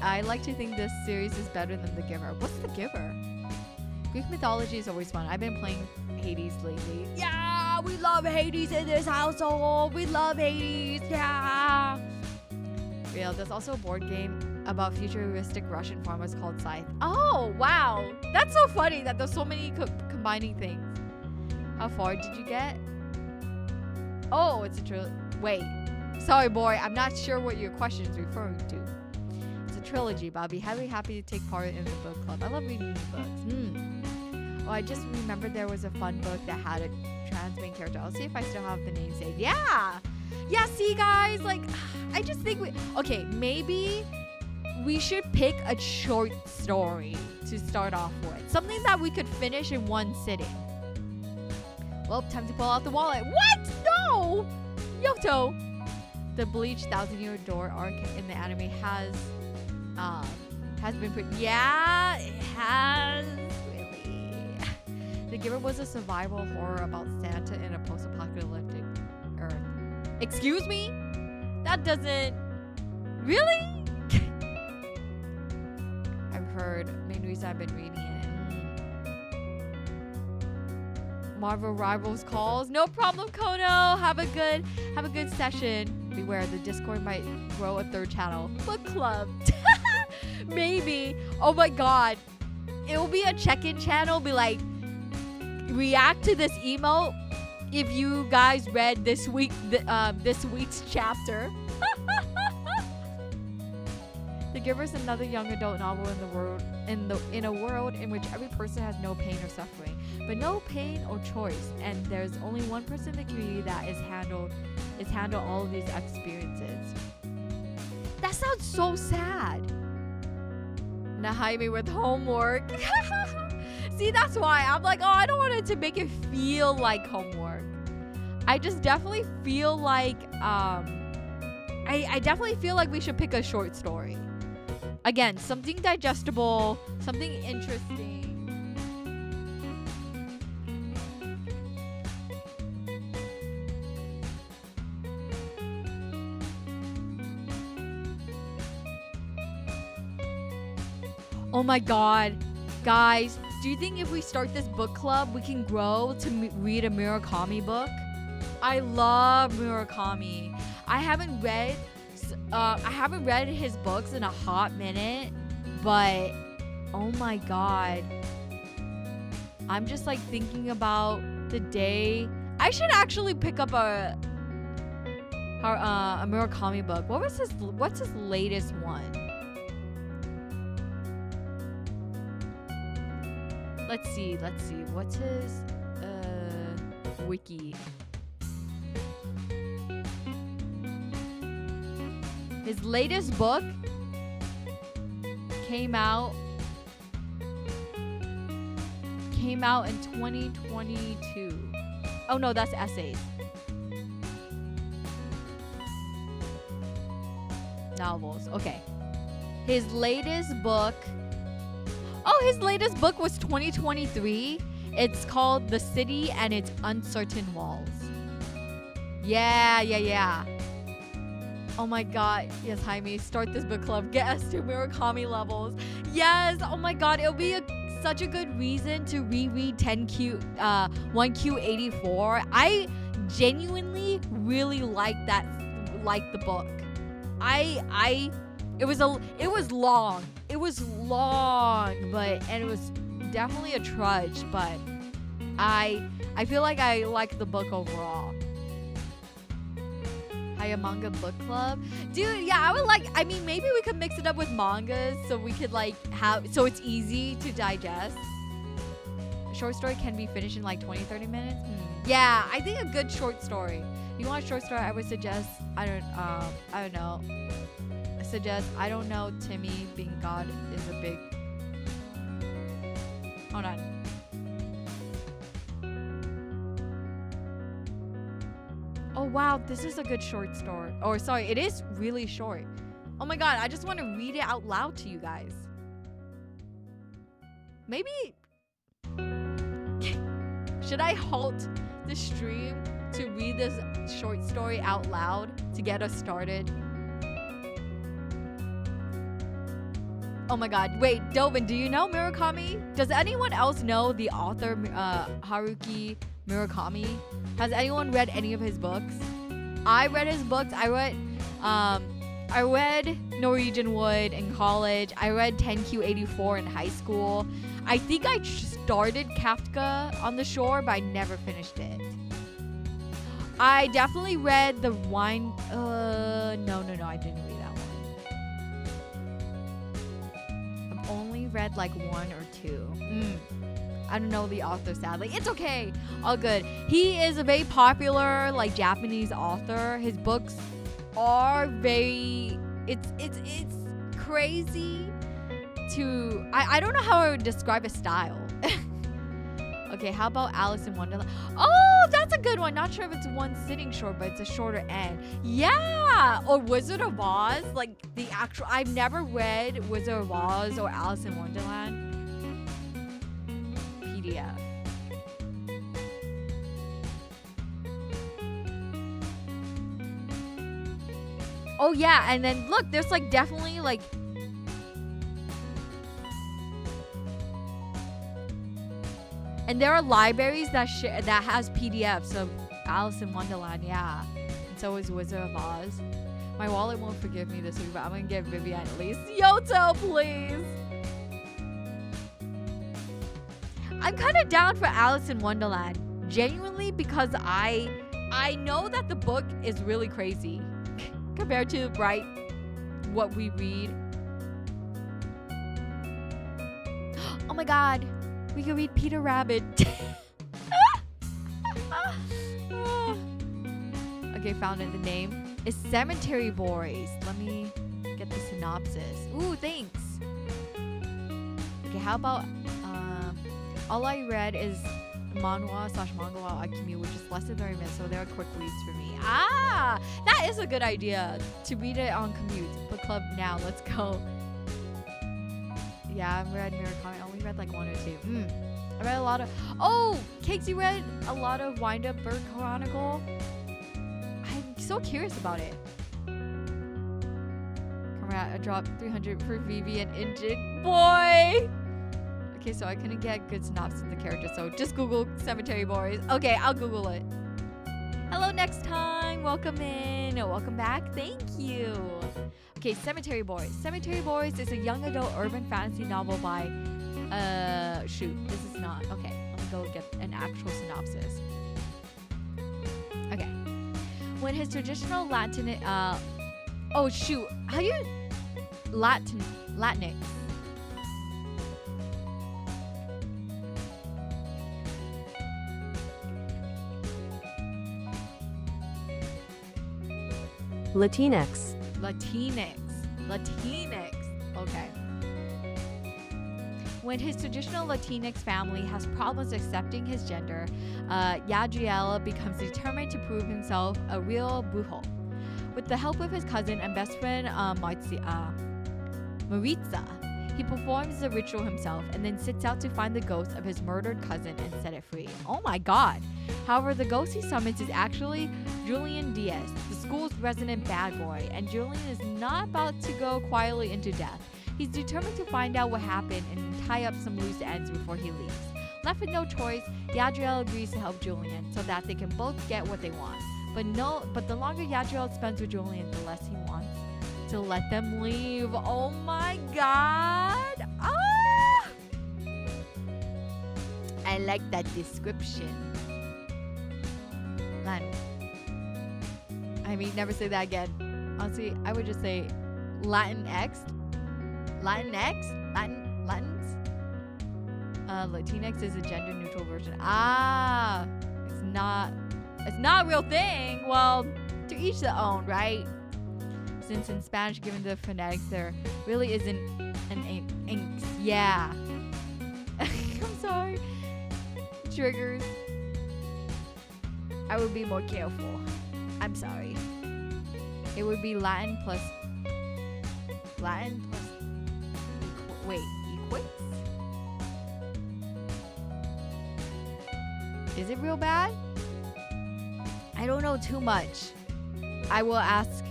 I like to think this series is better than The Giver. What's The Giver? Greek mythology is always fun. I've been playing Hades lately. Yeah, we love Hades in this household. We love Hades. Yeah. Real, there's also a board game about futuristic Russian farmers called Scythe. Oh, wow. That's so funny that there's so many combining things. How far did you get? Oh, it's a trilogy. Wait. Sorry, boy. I'm not sure what your question is referring to. It's a trilogy, but I'll be happy to take part in the book club. I love reading books. Oh, I just remembered there was a fun book that had a trans main character. I'll see if I still have the name saved. Yeah. Yeah, see, guys? Like, I just think okay, maybe we should pick a short story to start off with. Something that we could finish in one sitting. Well, time to pull out the wallet. What? No! Yoto! The Bleach 1,000-Year Door arc in the anime has been put. Yeah, it has. Really. The Giver was a survival horror about Santa in a post-apocalyptic Earth. Excuse me? That doesn't. Really? I've heard. Main reason I've been reading it. Marvel Rivals calls. No problem, Kono. Have a good session. Beware, the Discord might grow a third channel. Book club. Maybe. Oh my god. It will be a check-in channel. Be like, react to this email if you guys read this week's chapter. The Giver is another young adult novel in a world in which every person has no pain or suffering, but no pain or choice, and there's only one person in the community that is handle all of these experiences. That sounds so sad. Now Hayami with homework. See, that's why I'm like, oh, I don't want it to make it feel like homework. I just definitely feel like I definitely feel like we should pick a short story. Again, something digestible, something interesting. Oh my god. Guys, do you think if we start this book club, we can grow to read a Murakami book? I love Murakami. I haven't read his books in a hot minute, but oh my god. I'm just like thinking about the day. I should actually pick up a Murakami book. What's his latest one? Let's see. What's his wiki? His latest book came out in 2022. Oh no, that's essays. Novels. Okay. His latest book was 2023. It's called The City and Its Uncertain Walls. Yeah. Oh my god. Yes, Jaime, start this book club. Get us to Murakami levels. Yes. Oh my god. It'll be such a good reason to reread 1Q84. I genuinely really like the book. It was long. It was long, and it was definitely a trudge, but I feel like I like the book overall. Hiya Manga Book Club. Dude, yeah, maybe we could mix it up with mangas so we could so it's easy to digest. A short story can be finished in like 20-30 minutes. Yeah, I think a good short story. If you want a short story, I would suggest I don't know, Timmy being God is a big. Hold on. Oh wow, this is a good short story. Or sorry, it is really short. Oh my god, I just want to read it out loud to you guys. Maybe should I halt the stream to read this short story out loud to get us started? Oh my god. Wait, Dovin, do you know Murakami? Does anyone else know the author Haruki Murakami? Has anyone read any of his books? I read his books. I read Norwegian Wood in college. I read 10Q84 in high school. I think I started Kafka on the Shore, but I never finished it. I definitely read the wine. No, I didn't read that one. I've only read like 1 or 2. I don't know the author, sadly. It's okay. All good. He is a very popular like Japanese author. His books are very. It's crazy. I don't know how I would describe his style. Okay, how about Alice in Wonderland? Oh, that's a good one. Not sure if it's one sitting short, but it's a shorter end. Yeah, or Wizard of Oz, like the actual. I've never read Wizard of Oz or Alice in Wonderland. PDF. Oh yeah, and then look, there's like definitely like. And there are libraries that has PDFs of Alice in Wonderland, yeah. And so is Wizard of Oz. My wallet won't forgive me this week, but I'm gonna get Vivian at least. Yoto, please! I'm kind of down for Alice in Wonderland, genuinely, because I know that the book is really crazy compared to, right, what we read. Oh my god. We can read Peter Rabbit. Okay, found it. The name is Cemetery Boys. Let me get the synopsis. Ooh, thanks. Okay, how about all I read is manhwa/manga while I commute, which is less than 30 minutes, so there are quick reads for me. Ah, that is a good idea to read it on commute. Book club now. Let's go. Yeah, I've read Murakami. I only read like 1 or 2. I read a lot of. Oh, Cakes, you read a lot of Wind Up Bird Chronicle? I'm so curious about it. Conrad, I dropped 300 for Vivi and Injit. Boy! Okay, so I couldn't get good synopsis of the character, so just Google Cemetery Boys. Okay, I'll Google it. Hello, next time. Welcome in. Welcome back. Thank you. Okay, Cemetery Boys. Cemetery Boys is a young adult urban fantasy novel by, shoot, this is not, okay, let me go get an actual synopsis. Okay. When his traditional Latin, oh shoot, how do you, Latinx? Latinx. Okay. When his traditional Latinx family has problems accepting his gender, Yadriel becomes determined to prove himself a real brujo. With the help of his cousin and best friend Maritza, he performs the ritual himself and then sets out to find the ghost of his murdered cousin and set it free. Oh my god! However, the ghost he summons is actually Julian Diaz, the school's resident bad boy, and Julian is not about to go quietly into death. He's determined to find out what happened and tie up some loose ends before he leaves. Left with no choice, Yadriel agrees to help Julian so that they can both get what they want. But the longer Yadriel spends with Julian, the less he wants to let them leave. Oh my god! Ah! I like that description. I mean, never say that again. Honestly, I would just say Latinx. Latinx is a gender neutral version. Ah, it's not a real thing. Well, to each their own, right? Since in Spanish, given the phonetics, there really isn't an inks. Yeah. I'm sorry. Triggers. I would be more careful. I'm sorry. It would be Latin plus equates? Is it real bad? I don't know too much. I will ask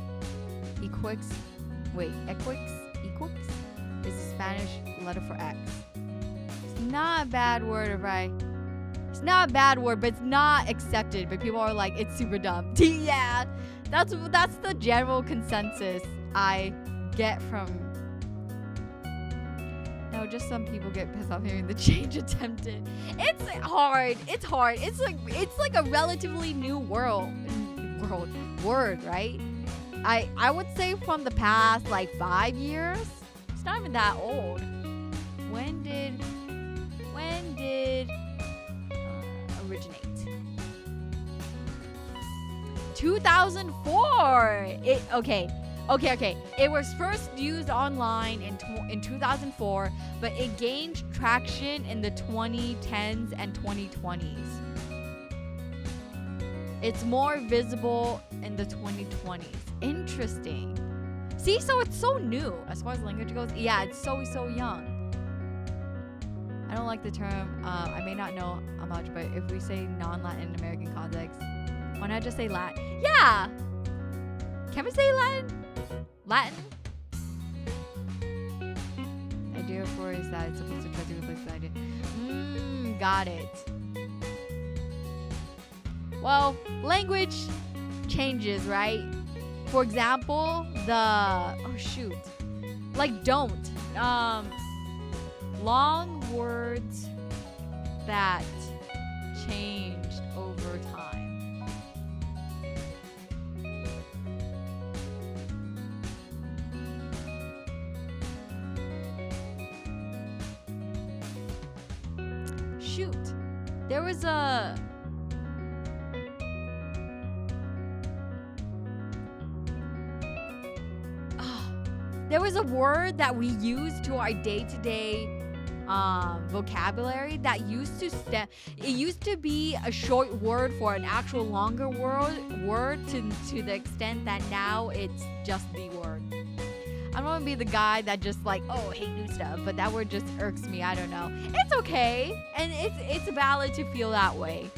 equix. is the Spanish letter for X. It's not a bad word, right? It's not a bad word, but it's not accepted. But people are like, it's super dumb. Yeah, that's the general consensus I get from. No, just some people get pissed off hearing the change attempted. It's hard. It's hard. It's like a relatively new word, right? I would say from the past like 5 years. It's not even that old. When did originate? 2004. Okay. It was first used online in 2004, but it gained traction in the 2010s and 2020s. It's more visible in the 2020s. Interesting. See, so it's so new as far as language goes. Yeah, it's so young. I don't like the term. I may not know how much, but if we say non-Latin American context, why not just say Latin? Yeah. Can we say Latin? The idea for is that it's supposed to try to replace the idea. Got it. Well, language changes, right? For example, like don't. Long words that changed over time. Shoot. There was a word that we use to our day-to-day vocabulary that used to be a short word for an actual longer word to the extent that now it's just the word. I don't want to be the guy that just like, oh, hate new stuff, but that word just irks me. I don't know. It's okay, and it's valid to feel that way.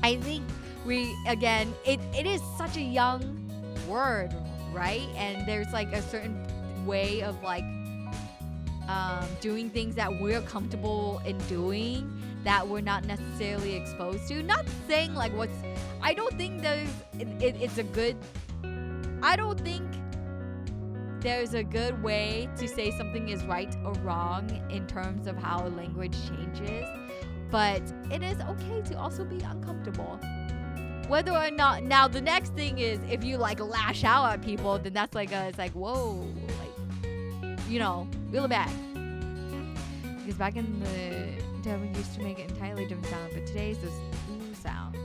I think it is such a young word, right? And there's like a certain way of like doing things that we're comfortable in doing that we're not necessarily exposed to. Not saying like I don't think there's a good way to say something is right or wrong in terms of how language changes, but it is okay to also be uncomfortable. Whether or not, now the next thing is if you like lash out at people, then that's like it's like, whoa, like, reel it back. Because back in the day we used to make an entirely different sound, but today's this ooh sound.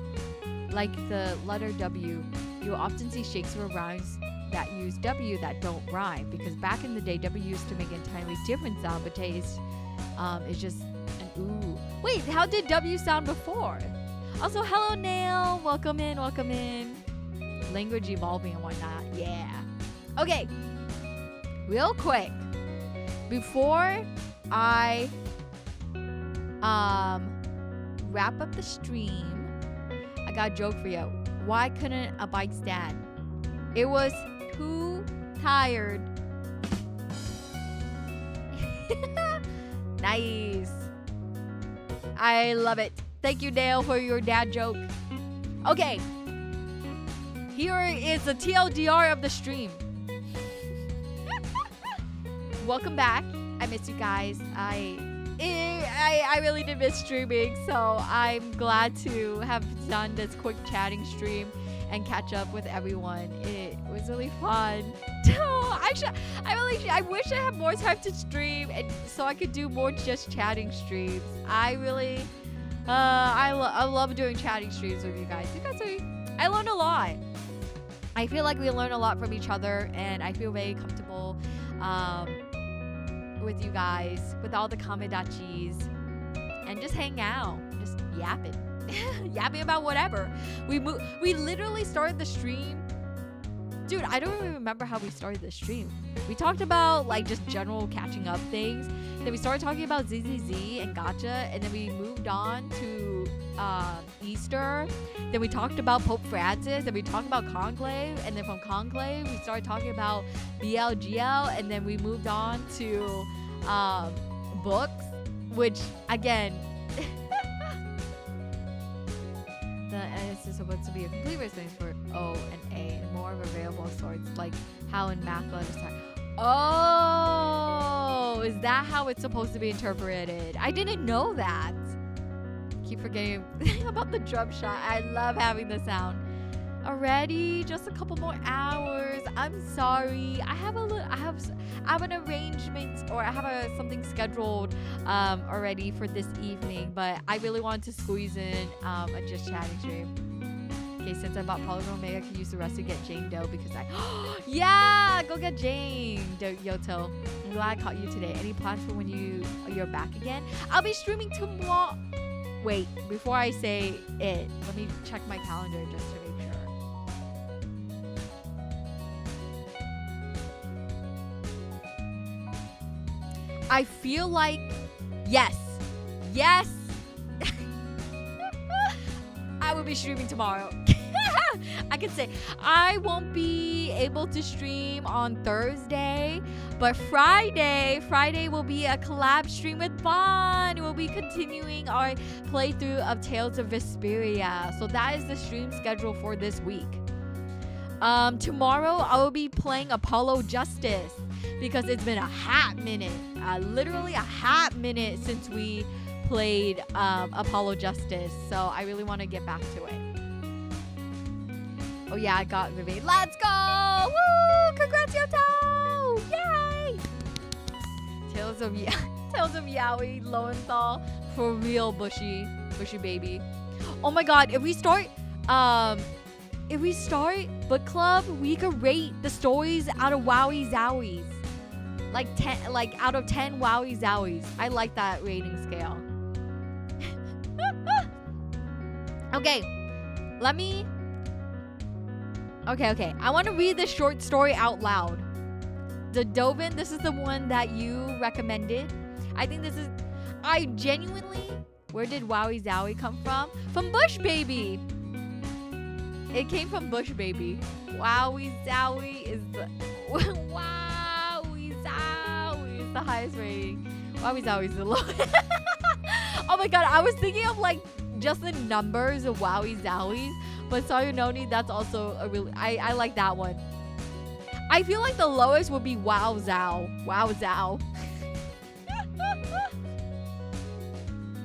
Like the letter W, you'll often see Shakespeare rhymes that use W that don't rhyme, because back in the day W used to make an entirely different sound, but today it's just an ooh. Wait, how did W sound before? Also, hello Nail, welcome in. Language evolving and whatnot, yeah. Okay, real quick, before I wrap up the stream, I got a joke for you. Why couldn't a bike stand? It was too tired. Nice. I love it. Thank you, Dale, for your dad joke. Okay. Here is the TLDR of the stream. Welcome back. I miss you guys. I really did miss streaming, so I'm glad to have done this quick chatting stream and catch up with everyone. It was really fun. I wish I had more time to stream, and so I could do more just chatting streams. I love doing chatting streams with you guys. I learned a lot. I feel like we learn a lot from each other, and I feel very comfortable with you guys, with all the kamedachis, and just hang out, just yapping. Yapping about whatever. We literally started the stream. Dude, I don't even remember how we started the stream. We talked about like just general catching up things. Then we started talking about ZZZ and Gacha, and then we moved on to Easter. Then we talked about Pope Francis. Then we talked about Conclave. And then from Conclave, we started talking about BLGL. And then we moved on to books, which again, this is supposed to be a complete response for O and A, and more of a variable sorts, like how in math letters start. Oh, is that how it's supposed to be interpreted? I didn't know that. Keep forgetting about the drum shot. I love having the sound. Already, just a couple more hours. I'm sorry. I have an arrangement, or I have something scheduled already for this evening, but I really wanted to squeeze in a just chatting stream. Okay, since I bought Polygon Omega, I can use the rest to get Jane Doe because yeah, go get Jane Doe. Yoto, I'm glad I caught you today. Any plans for when you're back again? I'll be streaming tomorrow. Wait, before I say it, let me check my calendar just to make sure. I feel like yes. I will be streaming tomorrow. I can say I won't be able to stream on Thursday, but Friday will be a collab stream with Bond. We'll be continuing our playthrough of Tales of Vesperia. So that is the stream schedule for this week. Tomorrow I will be playing Apollo Justice because it's been a hot minute, literally a hot minute since we played Apollo Justice. So I really want to get back to it. Oh yeah, I got Vivi. Let's go! Woo! Congrats, Yoto! Yay! Tales of Yaoi, Lowenthal, for real, bushy baby. Oh my god, if we start book club, we could rate the stories out of Wowie Zowies. Like out of 10 Wowie Zowies. I like that rating scale. Okay, Okay. I want to read this short story out loud. The Dovin, this is the one that you recommended. I genuinely, where did Wowie Zowie come from? From Bush Baby. It came from Bush Baby. Wowie Zowie is the Wowie Zowie is the highest rating. Wowie Zowie is the lowest. Oh my god, I was thinking of like just the numbers of Wowie Zowies. But Sayononi, that's also a really... I like that one. I feel like the lowest would be Wow Zao. Wow Zao.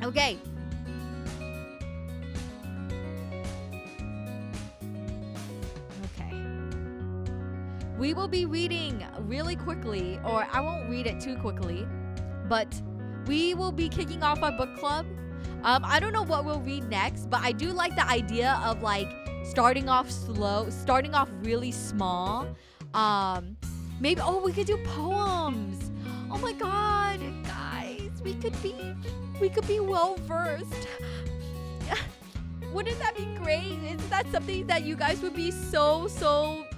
Okay. We will be reading really quickly, or I won't read it too quickly, but we will be kicking off our book club. I don't know what we'll read next, but I do like the idea of like starting off slow, starting off really small. Maybe we could do poems. Oh my god, guys, we could be well versed. Wouldn't that be great? Isn't that something that you guys would be so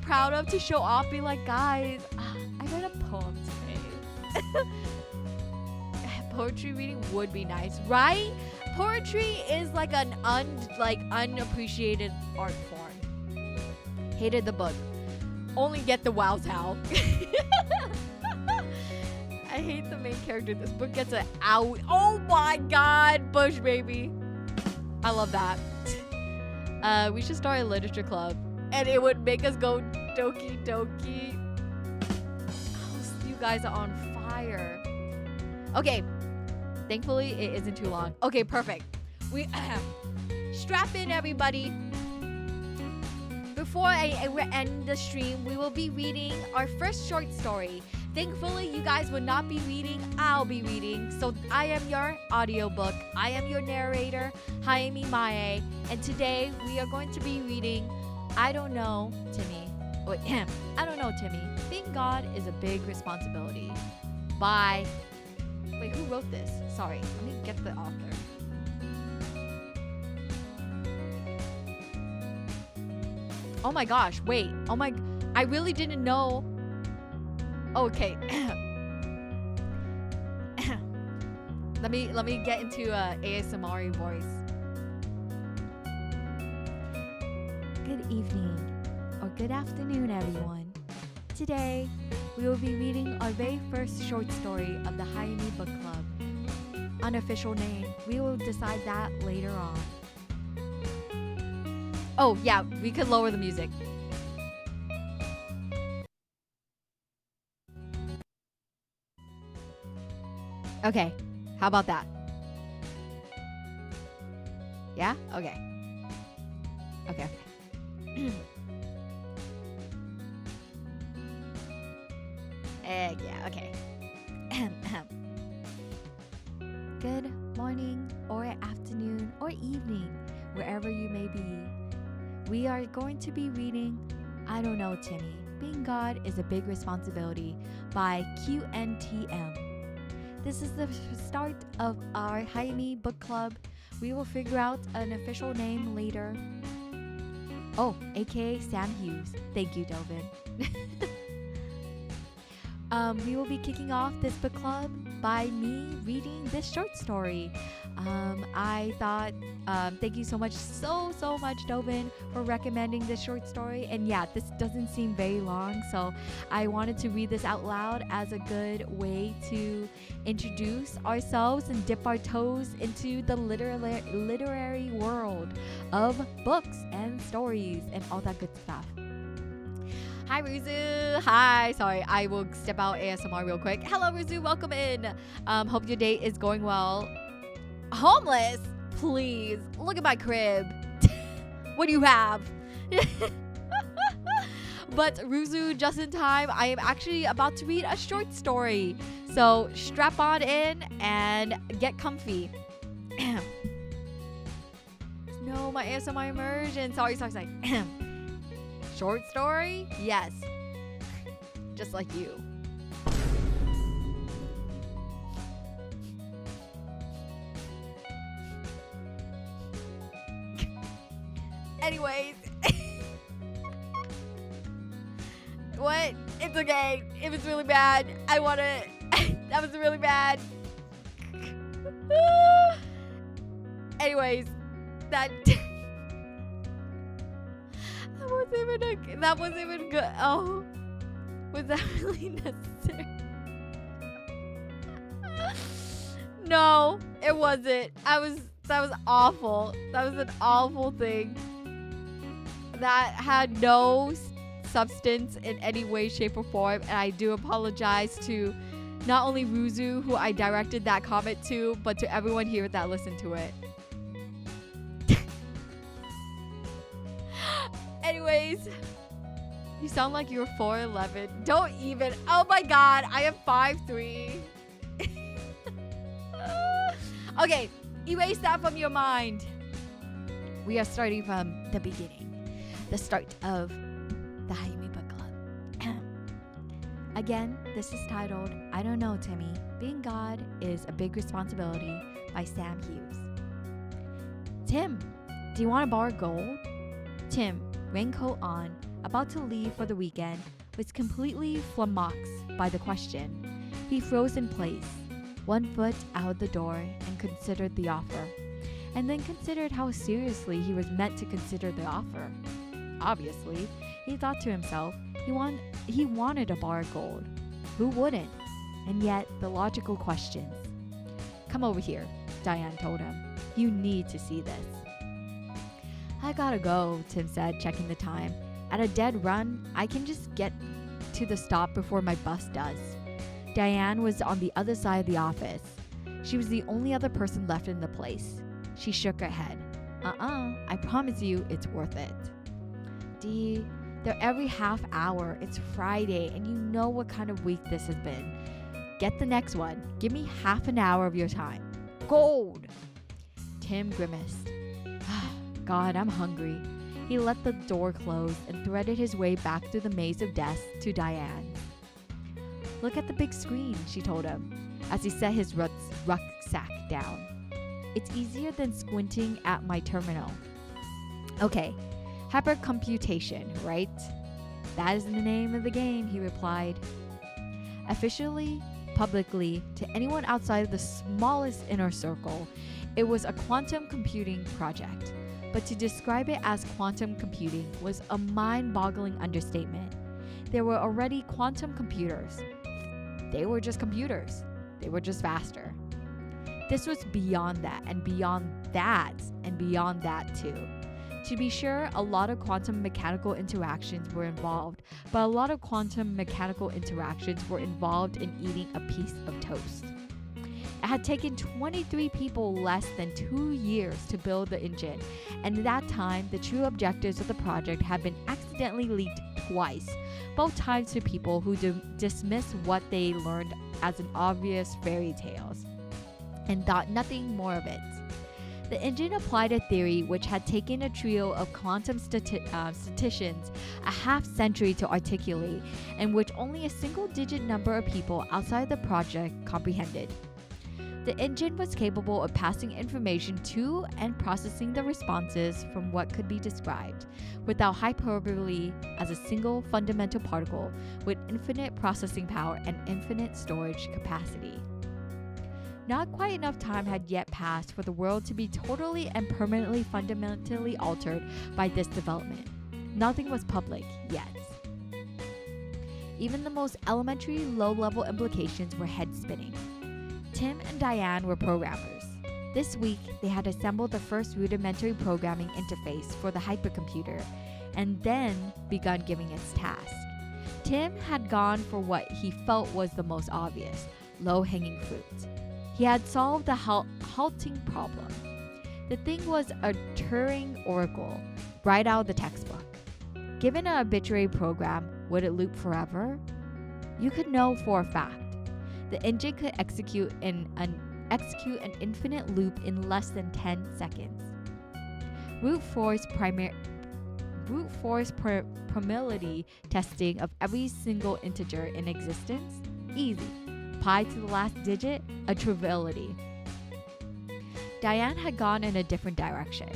proud of to show off? Be like, guys, I read a poem today. Poetry reading would be nice, right? Poetry is like an unappreciated art form. Hated the book. Only get the wows how. I hate the main character. This book gets an out. Oh my god, Bush Baby. I love that. We should start a literature club, and it would make us go doki doki. Oh, you guys are on fire. Okay. Thankfully, it isn't too long. Okay, perfect. We strap in, everybody. Before I end the stream, we will be reading our first short story. Thankfully, you guys will not be reading. I'll be reading. So I am your audiobook. I am your narrator, Hayami Mae. And today, we are going to be reading I Don't Know, Timmy. Wait, I Don't Know, Timmy. Being God is a big responsibility. By... Wait, who wrote this? Sorry, let me get the author. Oh my gosh, wait. I really didn't know. Okay. Let me get into ASMR voice. good evening, or good afternoon, everyone. Today, we will be reading our very first short story of the Hayami Book Club. Unofficial name, we will decide that later on. Oh, yeah, we could lower the music. Okay, how about that? Yeah? Okay. Okay. Yeah, okay. Good morning, or afternoon, or evening, wherever you may be. We are going to be reading I Don't Know, Timmy. Being God is a Big Responsibility by QNTM. This is the start of our Hayami Book Club. We will figure out an official name later. Oh, aka Sam Hughes. Thank you, Delvin. We will be kicking off this book club by me reading this short story. I thought, thank you so much, so much, Delvin, for recommending this short story. And yeah, this doesn't seem very long, so I wanted to read this out loud as a good way to introduce ourselves and dip our toes into the literary world of books and stories and all that good stuff. Hi, Ruzu. Hi. Sorry, I will step out ASMR real quick. Hello, Ruzu. Welcome in. Hope your day is going well. Homeless? Please. Look at my crib. What do you have? But Ruzu, just in time, I am actually about to read a short story. So strap on in and get comfy. No, my ASMR immersion. Sorry. Short story? Yes. Just like you. Anyways. What? It's okay. If it's really bad, I want to... That was really bad. Anyways. That wasn't even good. Oh, was that really necessary? No, it wasn't. That was awful. That was an awful thing. That had no substance in any way, shape, or form, and I do apologize to not only Ruzu, who I directed that comment to, but to everyone here that listened to it. Anyways, you sound like you're 4'11". Don't even. Oh my god, I am 5'3". Okay, erase that from your mind. We are starting from the beginning. The start of the Hayami Book Club. Again, this is titled I Don't Know, Timmy. Being God is a Big Responsibility by Sam Hughes. Tim, do you want to borrow gold? Tim, raincoat on, about to leave for the weekend, was completely flummoxed by the question. He froze in place, 1 foot out the door, and considered the offer. And then considered how seriously he was meant to consider the offer. Obviously, he thought to himself, he wanted to borrow gold. Who wouldn't? And yet, the logical questions. Come over here, Diane told him. You need to see this. I gotta go, Tim said, checking the time. At a dead run, I can just get to the stop before my bus does. Diane was on the other side of the office. She was the only other person left in the place. She shook her head. I promise you it's worth it. Dee, they're every half hour. It's Friday, and you know what kind of week this has been. Get the next one. Give me half an hour of your time. Gold! Tim grimaced. God, I'm hungry. He let the door close and threaded his way back through the maze of desks to Diane. Look at the big screen, she told him, as he set his rucksack down. It's easier than squinting at my terminal. Okay, hypercomputation, right? That is the name of the game, he replied. Officially, publicly, to anyone outside of the smallest inner circle, it was a quantum computing project. but to describe it as quantum computing was a mind-boggling understatement. There were already quantum computers. They were just computers. They were just faster. This was beyond that, and beyond that, and beyond that too. To be sure, a lot of quantum mechanical interactions were involved, but a lot of quantum mechanical interactions were involved in eating a piece of toast. It had taken 23 people less than 2 years to build the engine, and at that time, the true objectives of the project had been accidentally leaked twice, both times to people who dismissed what they learned as an obvious fairy tales, and thought nothing more of it. The engine applied a theory which had taken a trio of quantum statisticians a half-century to articulate, and which only a single-digit number of people outside the project comprehended. The engine was capable of passing information to and processing the responses from what could be described, without hyperbole, as a single fundamental particle with infinite processing power and infinite storage capacity. Not quite enough time had yet passed for the world to be totally and permanently fundamentally altered by this development. Nothing was public yet. Even the most elementary low-level implications were head-spinning. Tim and Diane were programmers. This week, they had assembled the first rudimentary programming interface for the hypercomputer, and then begun giving its task. Tim had gone for what he felt was the most obvious, low-hanging fruit. He had solved the halting problem. The thing was a Turing oracle, right out of the textbook. Given an arbitrary program, would it loop forever? You could know for a fact. The engine could execute an infinite loop in less than 10 seconds. Brute force probability testing of every single integer in existence? Easy. Pi to the last digit? A triviality. Diane had gone in a different direction,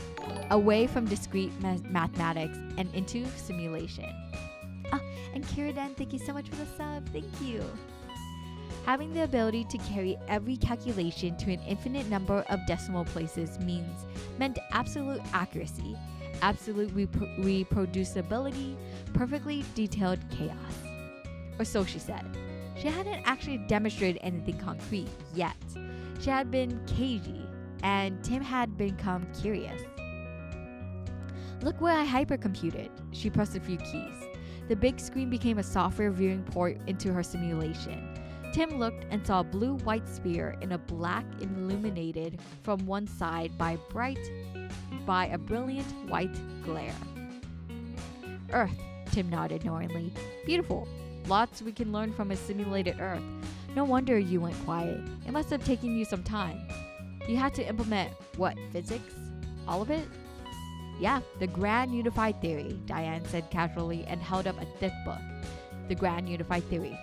away from discrete mathematics and into simulation. And Kiradan, thank you so much for the sub. Thank you. Having the ability to carry every calculation to an infinite number of decimal places meant absolute accuracy, absolute reproducibility, perfectly detailed chaos. Or so she said. She hadn't actually demonstrated anything concrete yet. She had been cagey, and Tim had become curious. Look where I hypercomputed. She pressed a few keys. The big screen became a software viewing port into her simulation. Tim looked and saw a blue-white sphere in a black illuminated from one side by a brilliant white glare. Earth, Tim nodded knowingly. Beautiful. Lots we can learn from a simulated Earth. No wonder you went quiet. It must have taken you some time. You had to implement, what, physics? All of it? Yeah, the Grand Unified Theory, Diane said casually and held up a thick book. The Grand Unified Theory.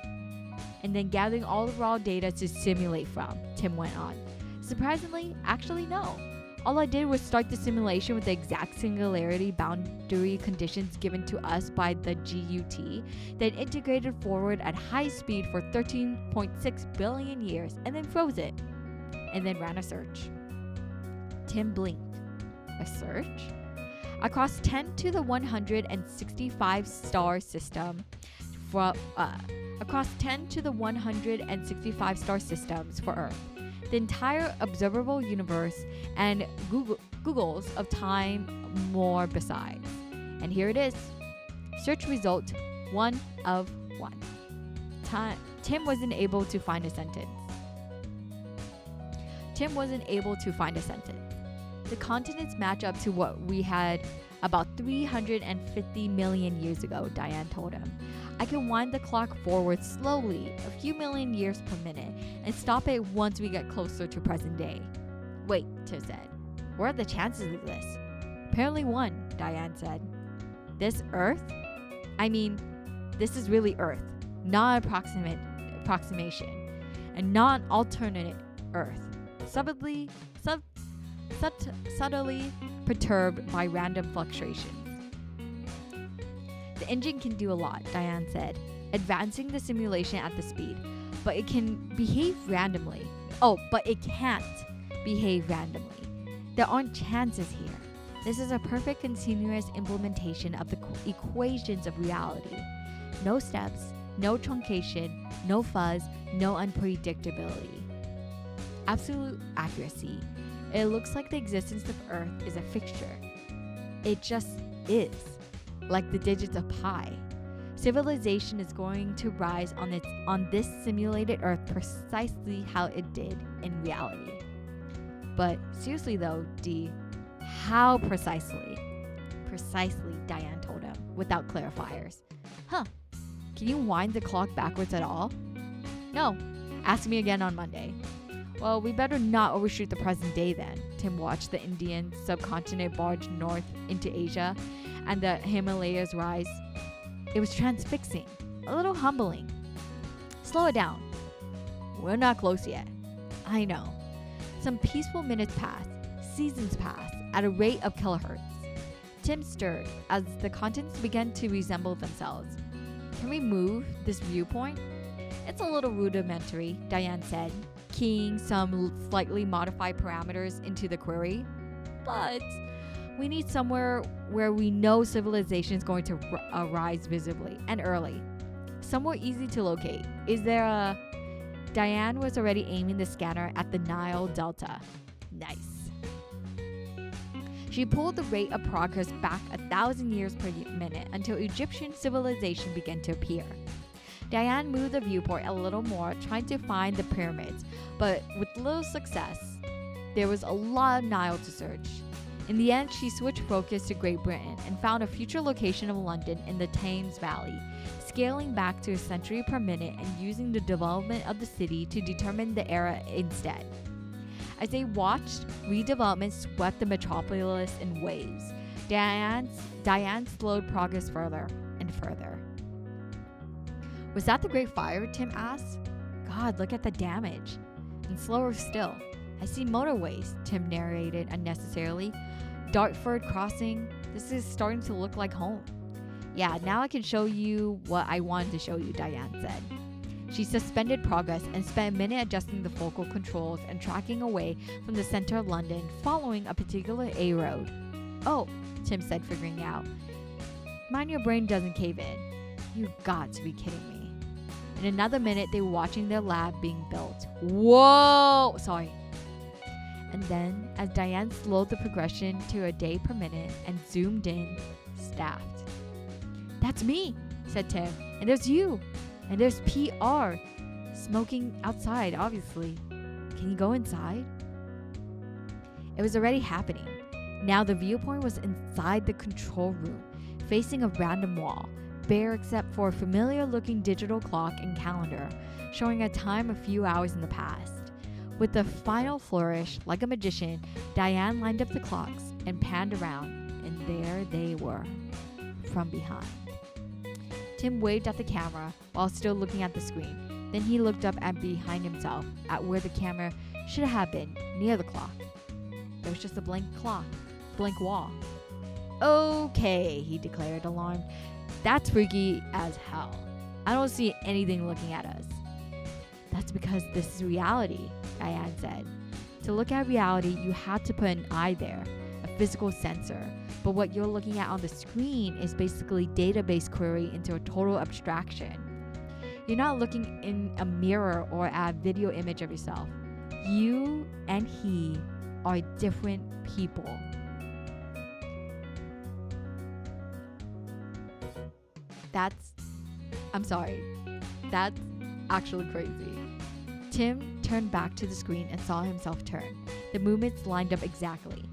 And then gathering all the raw data to simulate from, Tim went on. Surprisingly, actually no. All I did was start the simulation with the exact singularity boundary conditions given to us by the GUT, then integrated forward at high speed for 13.6 billion years, and then froze it. And then ran a search. Tim blinked. A search? Across 10 to the 165 star system across 10 to the 165 star systems for Earth, the entire observable universe, and Googles of time more besides. And here it is. Search result 1 of 1. Tim wasn't able to find a sentence. The continents match up to what we had about 350 million years ago, Diane told him. I can wind the clock forward slowly, a few million years per minute, and stop it once we get closer to present day. Wait, Tim said. What are the chances of this? Apparently 1, Diane said. This Earth? I mean, this is really Earth, not an approximation, and not an alternate Earth. Subtly perturbed by random fluctuations. The engine can do a lot, Diane said, advancing the simulation at the speed, but it can behave randomly. Oh, but it can't behave randomly. There aren't chances here. This is a perfect continuous implementation of the equations of reality. No steps, no truncation, no fuzz, no unpredictability. Absolute accuracy. It looks like the existence of Earth is a fixture. It just is, like the digits of pi. Civilization is going to rise on this simulated Earth precisely how it did in reality. But seriously though, D, how precisely? Precisely, Diane told him, without clarifiers. Huh, can you wind the clock backwards at all? No, ask me again on Monday. Well, we better not overshoot the present day then. Tim watched the Indian subcontinent barge north into Asia and the Himalayas rise. It was transfixing, a little humbling. Slow it down. We're not close yet. I know. Some peaceful minutes pass, seasons pass, at a rate of kilohertz. Tim stirred as the continents began to resemble themselves. Can we move this viewpoint? It's a little rudimentary, Diane said, keying some slightly modified parameters into the query. But we need somewhere where we know civilization is going to arise visibly and early. Somewhere easy to locate. Is there a... Diane was already aiming the scanner at the Nile Delta. Nice. She pulled the rate of progress back 1,000 years per minute until Egyptian civilization began to appear. Diane moved the viewport a little more, trying to find the pyramids, but with little success. There was a lot of Nile to search. In the end, she switched focus to Great Britain and found a future location of London in the Thames Valley, scaling back to a century per minute and using the development of the city to determine the era instead. As they watched, redevelopment swept the metropolis in waves. Diane slowed progress further and further. Was that the Great Fire? Tim asked. God, look at the damage. And slower still. I see motorways, Tim narrated unnecessarily. Dartford Crossing. This is starting to look like home. Yeah, now I can show you what I wanted to show you, Diane said. She suspended progress and spent a minute adjusting the focal controls and tracking away from the center of London, following a particular A road. Oh, Tim said, figuring out. Mind your brain doesn't cave in. You got to be kidding me. In another minute, they were watching their lab being built. Whoa! Sorry. And then, as Diane slowed the progression to a day per minute and zoomed in, staffed. That's me, said Tim. And there's you. And there's PR. Smoking outside, obviously. Can you go inside? It was already happening. Now the viewpoint was inside the control room, facing a random wall, bare except for a familiar-looking digital clock and calendar, showing a time a few hours in the past. With a final flourish, like a magician, Diane lined up the clocks and panned around, and there they were, from behind. Tim waved at the camera while still looking at the screen. Then he looked up and behind himself, at where the camera should have been, near the clock. There was just a blank wall. Okay, he declared, alarmed. That's freaky as hell. I don't see anything looking at us. That's because this is reality, Diane said. To look at reality, you have to put an eye there, a physical sensor. But what you're looking at on the screen is basically database query into a total abstraction. You're not looking in a mirror or at a video image of yourself. You and he are different people. That's actually crazy. Tim turned back to the screen and saw himself turn. The movements lined up exactly.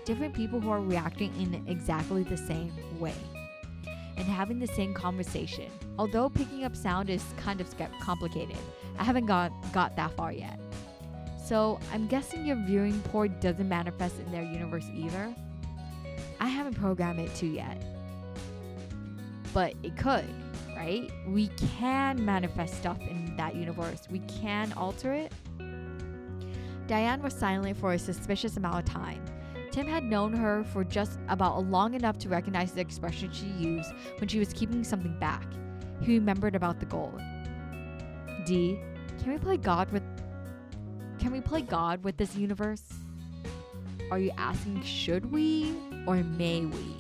Different people who are reacting in exactly the same way and having the same conversation. Although picking up sound is kind of complicated, I haven't got that far yet. So I'm guessing your viewing port doesn't manifest in their universe either. I haven't programmed it to yet. But it could, right? We can manifest stuff in that universe. We can alter it. Diane was silent for a suspicious amount of time. Tim had known her for just about long enough to recognize the expression she used when she was keeping something back. He remembered about the gold. D, can we play God with this universe? Are you asking, should we? or may we?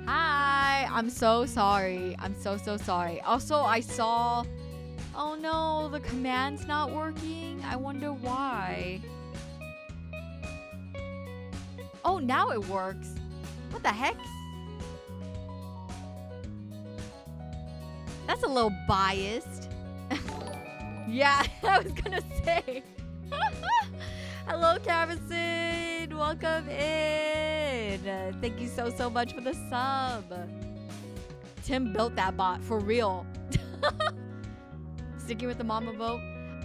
Hi, I'm so sorry. I'm so sorry. Also, I saw, oh no, the command's not working. I wonder why. Oh, now it works. What the heck? That's a little biased. Yeah, I was gonna say. Hello, Cavison. Welcome in. Thank you so much for the sub. Tim built that bot for real. Sticking with the mama vote.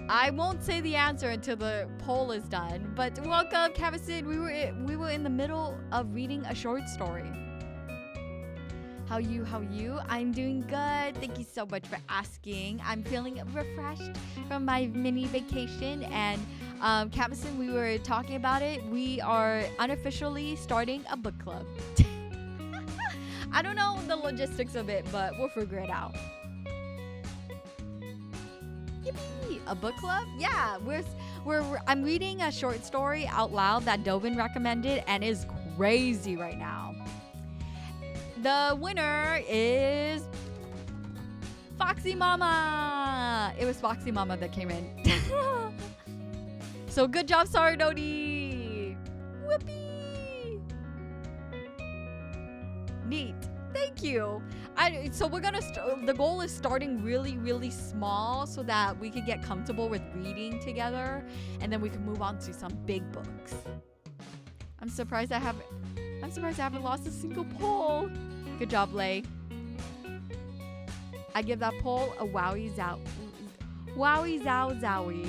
I won't say the answer until the poll is done. But welcome, Cavison. We were in the middle of reading a short story. How you? I'm doing good. Thank you so much for asking. I'm feeling refreshed from my mini vacation. And Cavison, we were talking about it. We are unofficially starting a book club. I don't know the logistics of it, but we'll figure it out. Yippee! A book club? Yeah, I'm reading a short story out loud that Dovin recommended and is crazy right now. The winner is Foxy Mama. It was Foxy Mama that came in. So good job, Saradoti. Whoopee. Neat. Thank you. So we're gonna the goal is starting really small so that we can get comfortable with reading together, and then we can move on to some big books. I'm surprised I haven't lost a single poll. Good job, Lay. I give that poll a wowie zowie.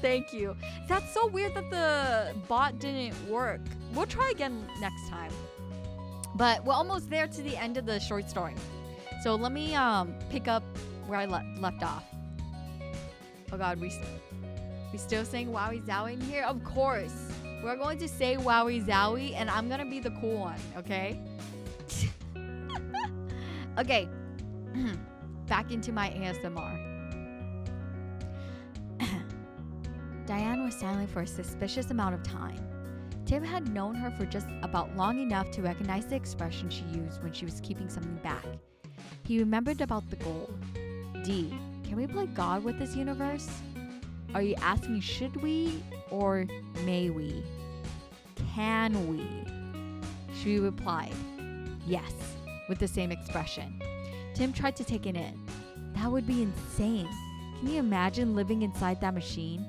Thank you. That's so weird that the bot didn't work. We'll try again next time. But we're almost there to the end of the short story. So let me pick up where I left off. Oh God, we still saying wowie zowie in here? Of course. We're going to say wowie zowie, and I'm gonna be the cool one, okay? Okay. Back into my ASMR. Diane was silent for a suspicious amount of time. Tim had known her for just about long enough to recognize the expression she used when she was keeping something back. He remembered about the goal. D, can we play God with this universe? Are you asking should we or may we? Can we? She replied, yes, with the same expression. Tim tried to take it in. That would be insane. Can you imagine living inside that machine?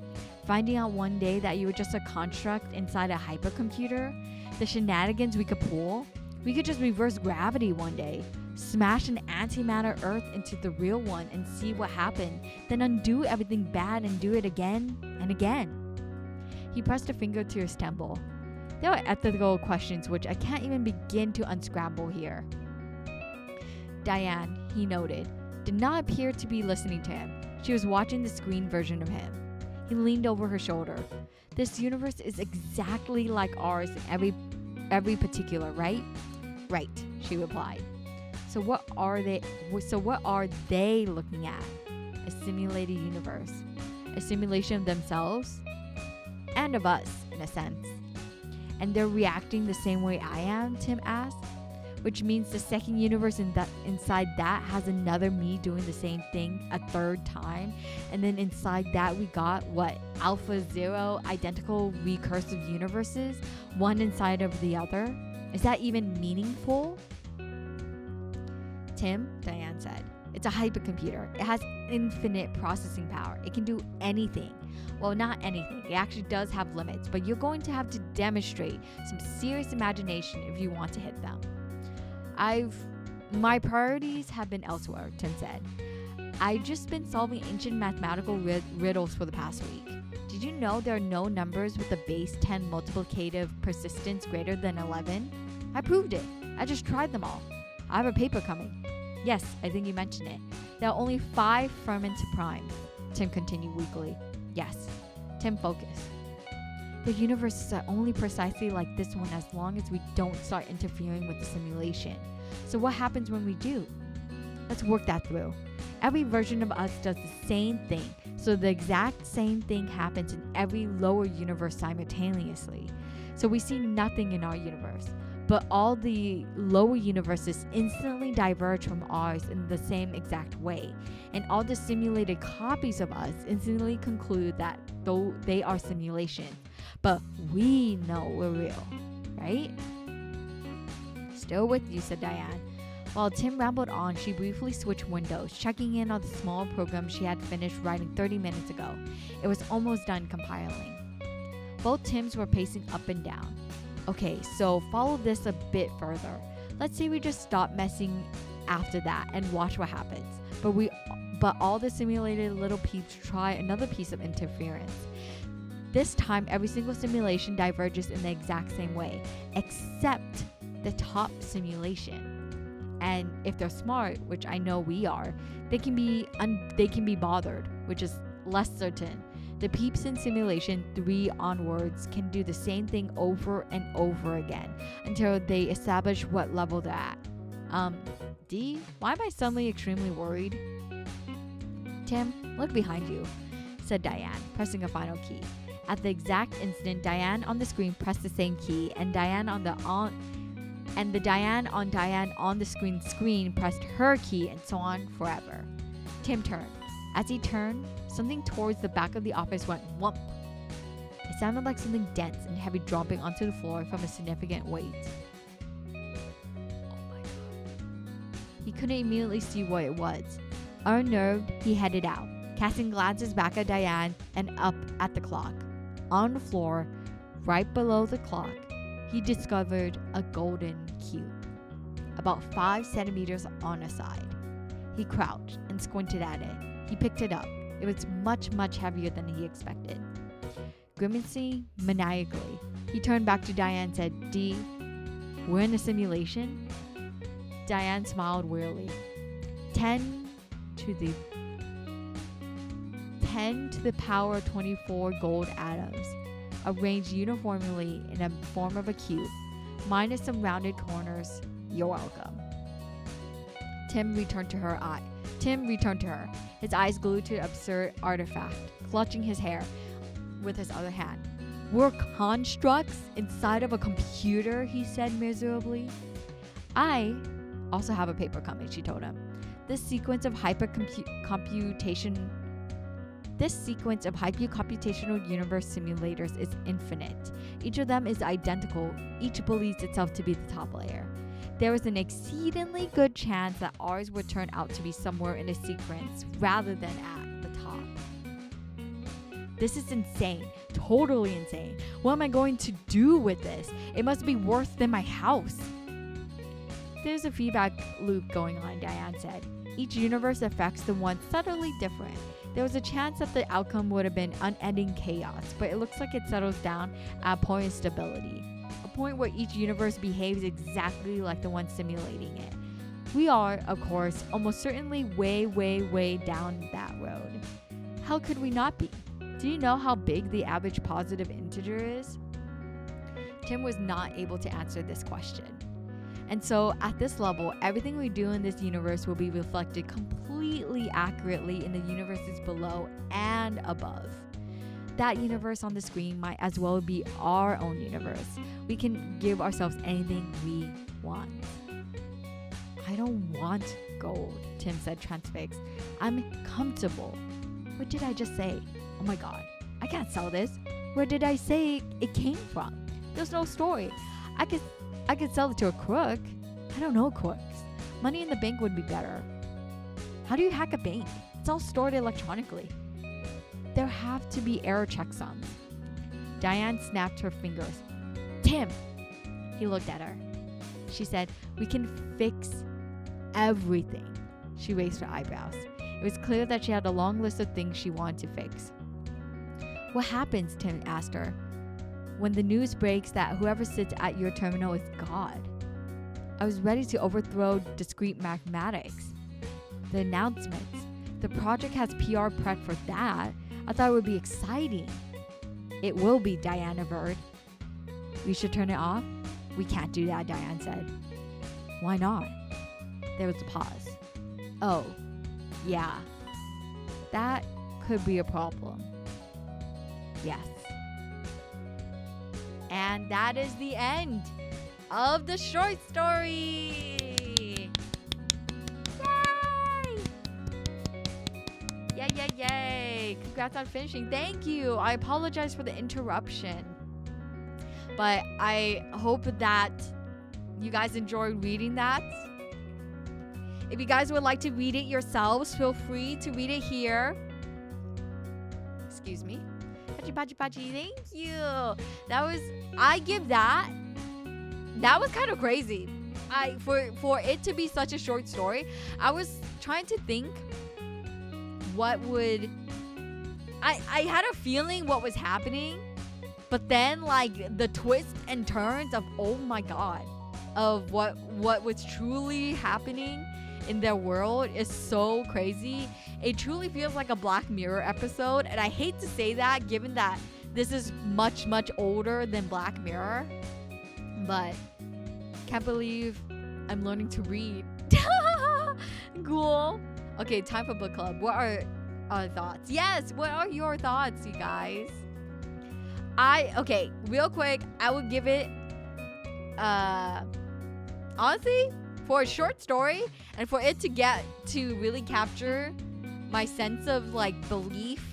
Finding out one day that you were just a construct inside a hypercomputer? The shenanigans we could pull? We could just reverse gravity one day, smash an antimatter Earth into the real one and see what happened, then undo everything bad and do it again and again. He pressed a finger to his temple. There are ethical questions which I can't even begin to unscramble here. Diane, he noted, did not appear to be listening to him. She was watching the screen version of him. He leaned over her shoulder. This universe is exactly like ours in every particular, right? Right, she replied. So what are they looking at? A simulated universe. A simulation of themselves and of us, in a sense. And they're reacting the same way I am, Tim asked. which means the second universe inside that has another me doing the same thing a third time. And then inside that we got alpha 0 identical recursive universes, one inside of the other. Is that even meaningful? Tim, Diane said, it's a hypercomputer. It has infinite processing power. It can do anything. Well, not anything. It actually does have limits, but you're going to have to demonstrate some serious imagination if you want to hit them. My priorities have been elsewhere, Tim said. I've just been solving ancient mathematical riddles for the past week. Did you know there are no numbers with a base 10 multiplicative persistence greater than 11? I proved it. I just tried them all. I have a paper coming. Yes, I think you mentioned it. There are only 5 ferment primes, Tim continued weakly. Yes. Tim focused. The universes are only precisely like this one as long as we don't start interfering with the simulation. So what happens when we do? Let's work that through. Every version of us does the same thing, so the exact same thing happens in every lower universe simultaneously. So we see nothing in our universe, but all the lower universes instantly diverge from ours in the same exact way, and all the simulated copies of us instantly conclude that though they are simulations, but we know we're real, right? Still with you, said Diane. While Tim rambled on, she briefly switched windows, checking in on the small program she had finished writing 30 minutes ago. It was almost done compiling. Both Tims were pacing up and down. Okay, so follow this a bit further. Let's say we just stop messing after that and watch what happens. But all the simulated little peeps try another piece of interference. This time, every single simulation diverges in the exact same way, except the top simulation. And if they're smart, which I know we are, they can be bothered, which is less certain. The peeps in simulation 3 onwards can do the same thing over and over again until they establish what level they're at. D, why am I suddenly extremely worried? Tim, look behind you, said Diane, pressing a final key. At the exact instant, Diane on the screen pressed the same key, and the Diane on the screen pressed her key, and so on forever. Tim turned. As he turned, something towards the back of the office went whump. It sounded like something dense and heavy dropping onto the floor from a significant weight. Oh my god. He couldn't immediately see what it was. Unnerved, he headed out, casting glances back at Diane and up at the clock. On the floor, right below the clock, he discovered a golden cube, about 5 centimeters on a side. He crouched and squinted at it. He picked it up. It was much, much heavier than he expected. Grimacing maniacally, he turned back to Diane and said, D, we're in a simulation? Diane smiled wearily. 10 to the power 24 gold atoms, arranged uniformly in a form of a cube, minus some rounded corners. You're welcome. Tim returned to her, his eyes glued to the absurd artifact, clutching his hair with his other hand. We're constructs inside of a computer, he said miserably. I also have a paper coming, she told him. This sequence of hypercomputational universe simulators is infinite. Each of them is identical. Each believes itself to be the top layer. There is an exceedingly good chance that ours would turn out to be somewhere in a sequence rather than at the top. This is insane. Totally insane. What am I going to do with this? It must be worse than my house. There's a feedback loop going on, Diane said. Each universe affects the one subtly different. There was a chance that the outcome would have been unending chaos, but it looks like it settles down at a point of stability. A point where each universe behaves exactly like the one simulating it. We are, of course, almost certainly way, way, way down that road. How could we not be? Do you know how big the average positive integer is? Tim was not able to answer this question. And so at this level, everything we do in this universe will be reflected completely accurately in the universes below and above. That universe on the screen might as well be our own universe. We can give ourselves anything we want. don't want gold, Tim said, transfixed. I'm comfortable. What did I just say? Oh my god. I can't sell this. Where did I say it came from? There's no story. I could sell it to a crook. I don't know crooks. Money in the bank would be better. How do you hack a bank? It's all stored electronically. There have to be error checksums. Diane snapped her fingers. Tim! He looked at her. She said, we can fix everything. She raised her eyebrows. It was clear that she had a long list of things she wanted to fix. What happens, Tim asked her, when the news breaks that whoever sits at your terminal is God? I was ready to overthrow discrete mathematics. The announcements. The project has PR prep for that. I thought it would be exciting. It will be, Diane averred. We should turn it off? We can't do that, Diane said. Why not? There was a pause. Oh, yeah. That could be a problem. Yes. And that is the end of the short story. Yay! Yay! Congrats on finishing. Thank you. I apologize for the interruption. But I hope that you guys enjoyed reading that. If you guys would like to read it yourselves, feel free to read it here. Excuse me. Pachi, thank you. I give that. That was kind of crazy. For it to be such a short story, I was trying to think what would... I had a feeling what was happening, but then like the twists and turns of, oh my god, of what was truly happening in their world is so crazy. It truly feels like a Black Mirror episode, and I hate to say that given that this is much older than Black Mirror, but can't believe I'm learning to read. Cool. Okay, time for book club. What are our thoughts? Yes, what are your thoughts, you guys? Okay, real quick, I would give it honestly, for a short story and for it to get to really capture my sense of like belief,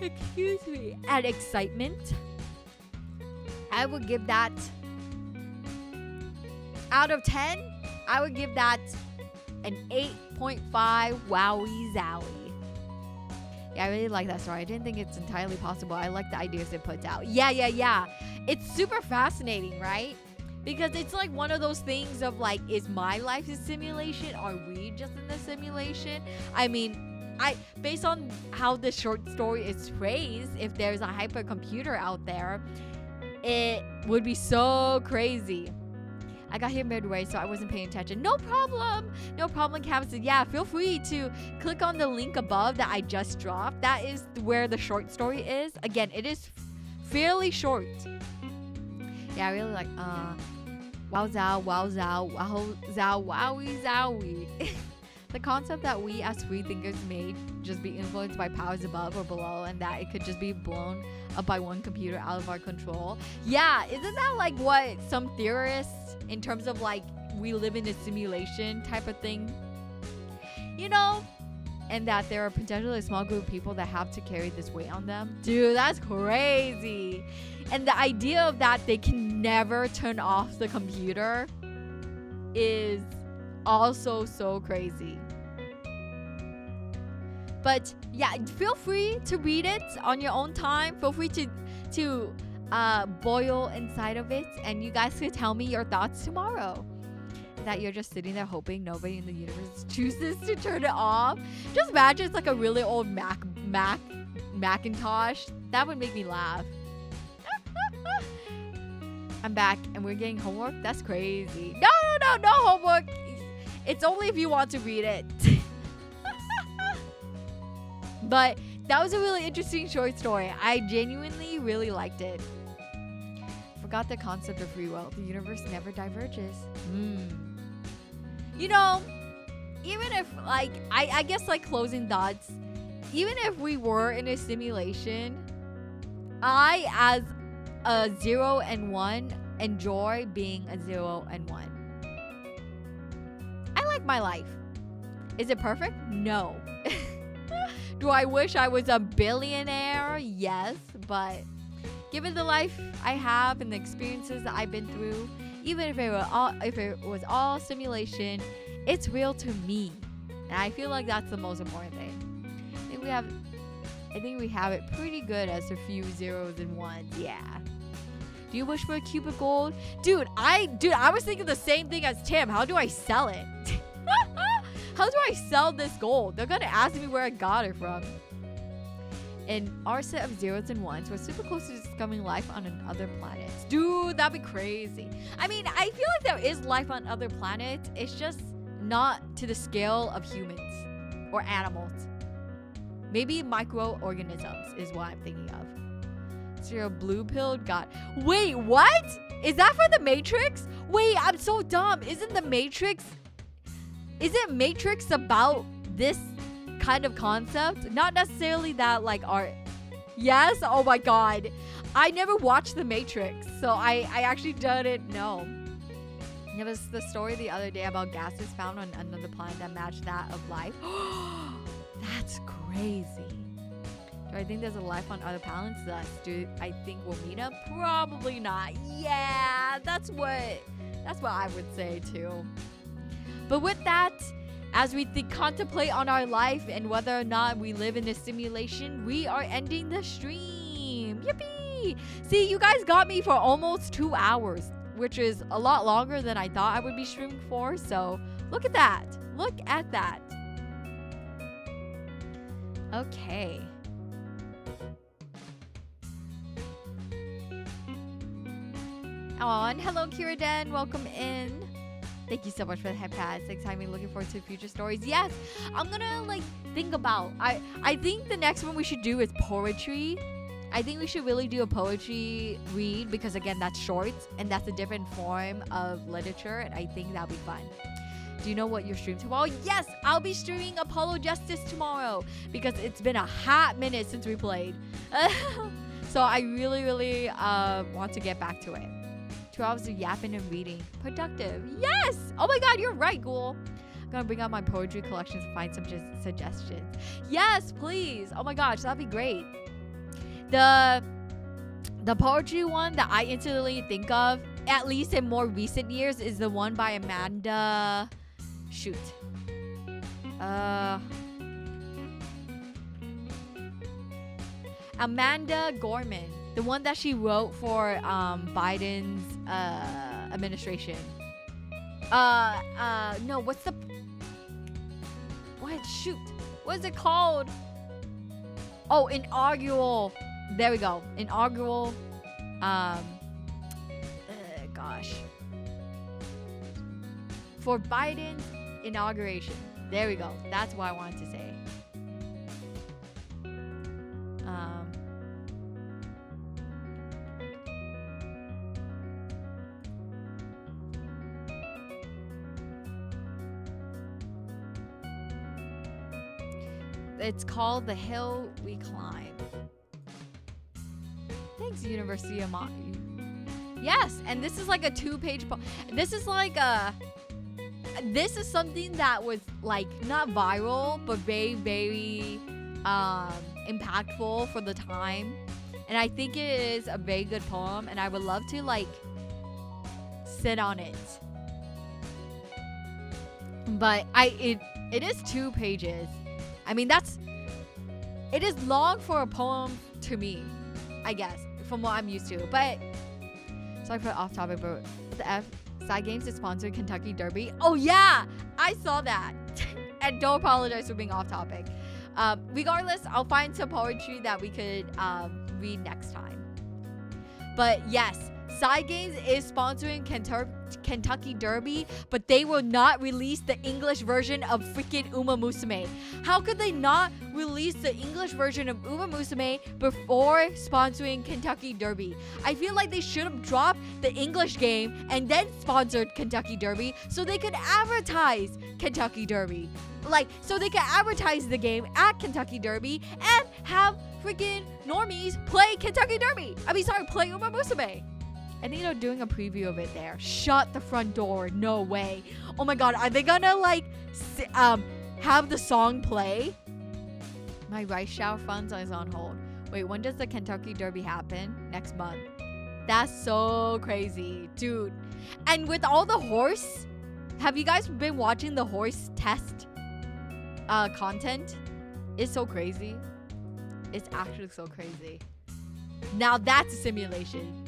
and excitement, I would give that, out of 10, I would give that an 8.5 wowie zowie. Yeah, I really like that story. I didn't think it's entirely possible. I like the ideas it puts out. Yeah. It's super fascinating, right? Because it's like one of those things of like, is my life a simulation? Are we just in the simulation? I mean, based on how this short story is phrased, if there's a hypercomputer out there, it would be so crazy. I got here midway, so I wasn't paying attention. No problem, Cam said. Yeah, feel free to click on the link above that I just dropped. That is where the short story is. Again, it is fairly short. Yeah, I really like, wowie zowie. The concept that we as free thinkers may just be influenced by powers above or below, and that it could just be blown up by one computer out of our control. Yeah, isn't that like what some theorists, in terms of like we live in a simulation type of thing, you know? And that there are potentially a small group of people that have to carry this weight on them. Dude, that's crazy. And the idea of that they can never turn off the computer is also so crazy. But yeah, feel free to read it on your own time. Feel free to boil inside of it, and you guys can tell me your thoughts tomorrow. That you're just sitting there hoping nobody in the universe chooses to turn it off. Just imagine it's like a really old Macintosh. That would make me laugh. I'm back and we're getting homework? That's crazy. No homework. It's only if you want to read it. But that was a really interesting short story. I genuinely really liked it. Forgot the concept of free will. The universe never diverges. You know, even if like, I guess like closing thoughts, even if we were in a simulation, I as a 0 and 1 enjoy being a 0 and 1. my life. Is it perfect? No. Do I wish I was a billionaire? Yes, but given the life I have and the experiences that I've been through, even if it was all simulation, it's real to me. And I feel like that's the most important thing. I think we have it pretty good as a few zeros and ones. Yeah. Do you wish for a cube of gold? Dude, I was thinking the same thing as Tim. How do I sell it? How do I sell this gold? They're gonna ask me where I got it from. In our set of zeros and ones, we're super close to discovering life on other planets. Dude, that'd be crazy. I mean, I feel like there is life on other planets. It's just not to the scale of humans or animals. Maybe microorganisms is what I'm thinking of. So you're a blue pill god. Wait, what? Is that for the Matrix? Wait, I'm so dumb. Isn't Matrix about this kind of concept? Not necessarily that like art. Yes? Oh my god. I never watched the Matrix, so I actually didn't know. There was the story the other day about gases found on another planet that matched that of life. That's crazy. Do I think there's a life on other planets? Thus, do I think we'll meet up? Probably not. Yeah, that's what I would say too. But with that, as we contemplate on our life and whether or not we live in this simulation, we are ending the stream. Yippee! See, you guys got me for almost 2 hours, which is a lot longer than I thought I would be streaming for. So look at that. Look at that. Okay. And hello, Kira Den. Welcome in. Thank you so much for the head pass. Exciting. Looking forward to future stories. Yes, I'm gonna think about. I think the next one we should do is poetry. I think we should really do a poetry read because again, that's short and that's a different form of literature, and I think that'll be fun. Do you know what you're streaming tomorrow? Yes, I'll be streaming Apollo Justice tomorrow because it's been a hot minute since we played. So I really want to get back to it. 2 hours of yapping and reading. Productive. Yes! Oh my god, you're right, Ghoul. I'm gonna bring out my poetry collections and find some suggestions. Yes, please. Oh my gosh, that'd be great. The poetry one that I instantly think of, at least in more recent years, is the one by Amanda... Shoot. Amanda Gorman. The one that she wrote for Biden's administration. No, what's the... What? Shoot. What is it called? Oh, inaugural. There we go. Inaugural. Gosh. For Biden's inauguration. There we go. That's what I wanted to say. It's called The Hill We Climb. Thanks, University of Yes, and this is like a 2-page this is like a... This is something that was like not viral, but very impactful for the time. And I think it is a very good poem, and I would love to like sit on it. But it is 2 pages. I mean, it is long for a poem to me, I guess, from what I'm used to. But sorry for off topic, but what the F? Side Games is sponsored Kentucky Derby. Oh yeah, I saw that. And don't apologize for being off topic. Regardless, I'll find some poetry that we could read next time. But yes, Side Games is sponsoring Kentucky Derby, but they will not release the English version of freaking Uma Musume. How could they not release the English version of Uma Musume before sponsoring Kentucky Derby? I feel like they should have dropped the English game and then sponsored Kentucky Derby so they could advertise Kentucky Derby. So they could advertise the game at Kentucky Derby and have freaking normies play Kentucky Derby. Play Uma Musume. I think they're doing a preview of it there. Shut the front door. No way. Oh my god, are they gonna have the song play. My rice shower funds is on hold. Wait, when does the Kentucky Derby happen? Next month. That's so crazy, dude. And with all the horse, have you guys been watching the horse test content? It's so crazy. It's actually so crazy. Now that's a simulation.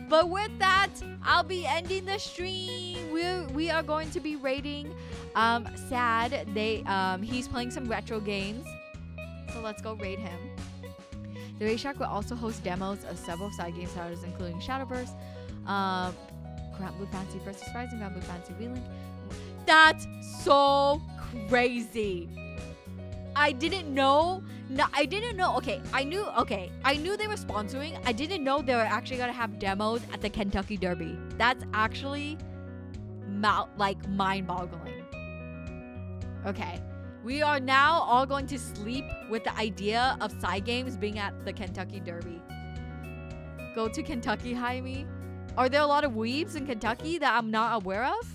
But with that, I'll be ending the stream. We are going to be rating Sad. He's playing some retro games. So let's go rate him. The Raid Shack will also host demos of several side game titles, including Shadowverse, Grand Blue Fantasy vs. Rising, Grand Blue Fantasy Relink. That's so crazy. I didn't know. No, I didn't know. Okay, I knew they were sponsoring. I didn't know they were actually gonna have demos at the Kentucky Derby. That's actually mind-boggling. Okay, we are now all going to sleep with the idea of side games being at the Kentucky Derby. Go to Kentucky, Hayami. Are there a lot of weebs in Kentucky that I'm not aware of?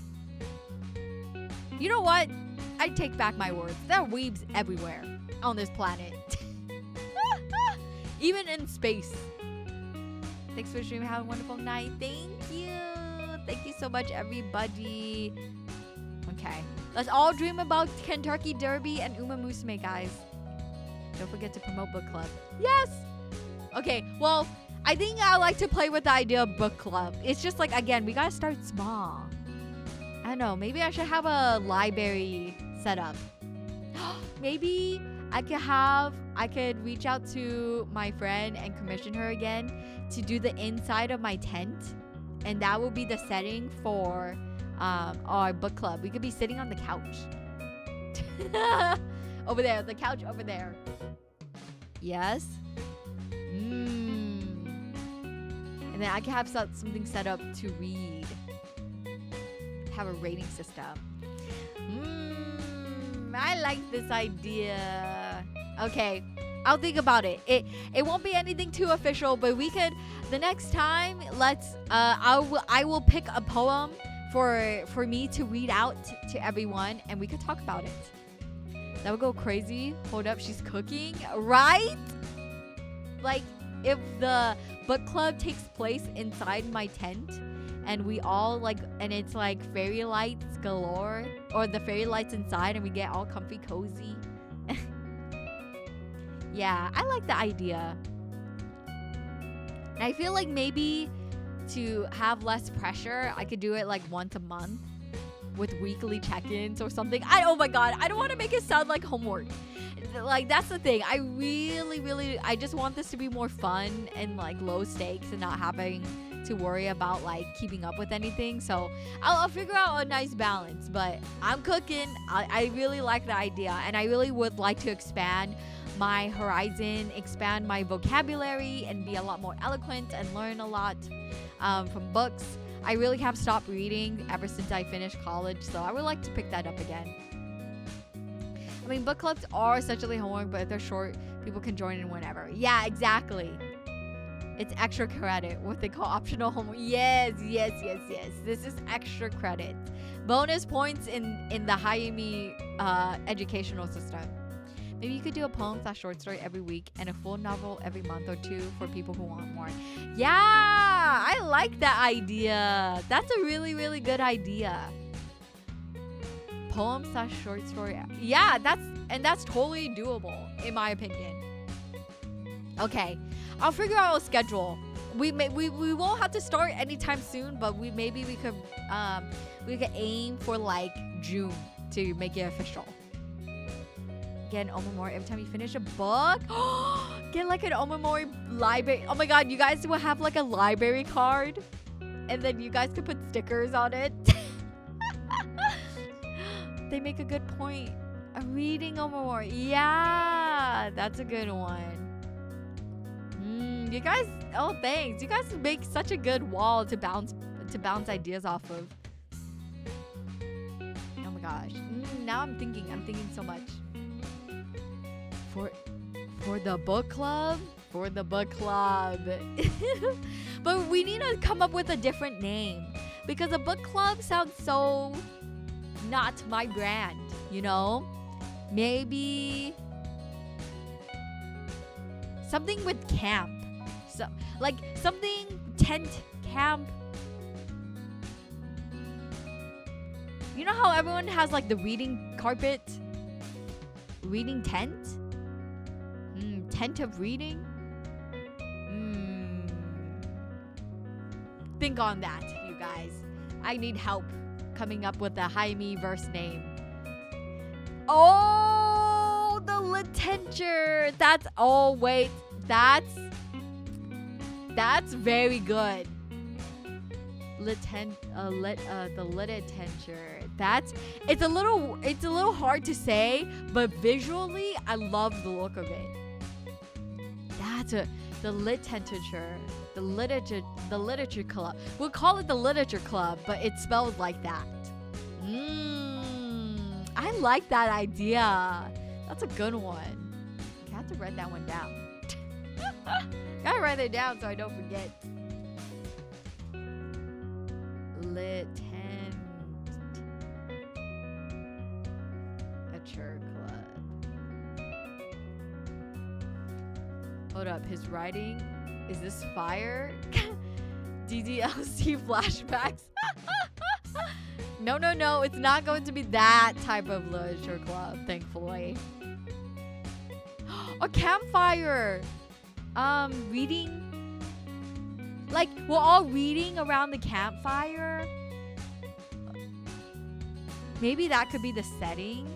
You know what? I take back my words. There are weebs everywhere on this planet. Even in space. Thanks for streaming. Have a wonderful night. Thank you. Thank you so much, everybody. Okay. Let's all dream about Kentucky Derby and Uma Musume, guys. Don't forget to promote book club. Yes. Okay. Well, I think I like to play with the idea of book club. It's just like, again, we gotta start small. I don't know. Maybe I should have a library set up. Maybe I could reach out to my friend and commission her again to do the inside of my tent, and that will be the setting for our book club. We could be sitting on the couch. Over there, the couch over there. Yes. And then I can have something set up to read. Have a rating system. I like this idea. Okay, I'll think about it. It won't be anything too official, but we could the next time. Let's. I will pick a poem for me to read out to everyone, and we could talk about it. That would go crazy. Hold up, she's cooking, right? Like if the book club takes place inside my tent. And we all and it's like fairy lights galore, or the fairy lights inside, and we get all comfy cozy. Yeah, I like the idea. I feel like maybe to have less pressure, I could do it like once a month with weekly check-ins or something. Oh my god, I don't want to make it sound like homework. Like that's the thing. I really I just want this to be more fun and like low stakes and not having to worry about like keeping up with anything. So I'll figure out a nice balance, but I'm cooking. I really like the idea, and I really would like to expand my horizon, expand my vocabulary, and be a lot more eloquent and learn a lot from books. I really have stopped reading ever since I finished college, so I would like to pick that up again. I mean, book clubs are essentially homework, but if they're short, people can join in whenever. Yeah, exactly. It's extra credit, what they call optional homework. Yes. This is extra credit. Bonus points in the Hayami educational system. Maybe you could do a poem/short story every week and a full novel every month or two for people who want more. Yeah, I like that idea. That's a really good idea. Poem/short story. Yeah, that's totally doable in my opinion. Okay, I'll figure out a schedule. We won't have to start anytime soon, but we could aim for like June to make it official. Get an omamori every time you finish a book. Get like an omamori library. Oh my god, you guys will have like a library card, and then you guys could put stickers on it. They make a good point. A reading omamori. Yeah, that's a good one. You guys, oh thanks. You guys make such a good wall to bounce ideas off of. Oh my gosh. Now I'm thinking so much. For the book club? For the book club. But we need to come up with a different name, because a book club sounds so not my brand, you know? Maybe something with camp. So, like something tent camp. You know how everyone has like the reading carpet? Reading tent? Tent of reading? Think on that, you guys. I need help coming up with a Hayami verse name. Oh, the literature. That's very good. The literature. It's a little hard to say, but visually I love the look of it. The literature. The literature club. We'll call it the literature club, but it's spelled like that. I like that idea. That's a good one. I have to write that one down. Gotta write it down so I don't forget. Literature club. Hold up, his writing. Is this fire? DDLC flashbacks. No, it's not going to be that type of literature club, thankfully. A campfire. Reading. Like, we're all reading around the campfire. Maybe that could be the setting.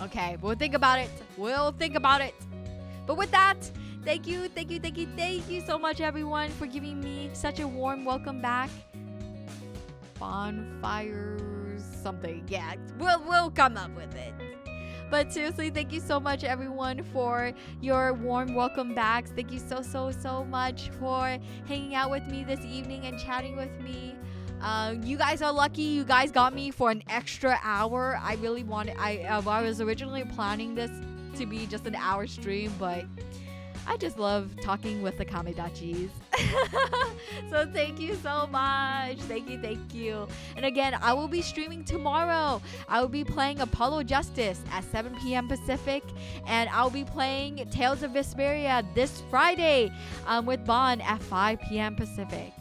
Okay, we'll think about it. But with that, thank you so much, everyone, for giving me such a warm welcome back. Bonfires, something. Yeah, we'll come up with it. But seriously, thank you so much, everyone, for your warm welcome backs. Thank you so much for hanging out with me this evening and chatting with me. You guys are lucky. You guys got me for an extra hour. I was originally planning this to be just an hour stream, but I just love talking with the Kamedachis. So thank you so much. Thank you. And again, I will be streaming tomorrow. I will be playing Apollo Justice at 7 p.m. Pacific, and I'll be playing Tales of Vesperia this Friday with Bon at 5 p.m. Pacific.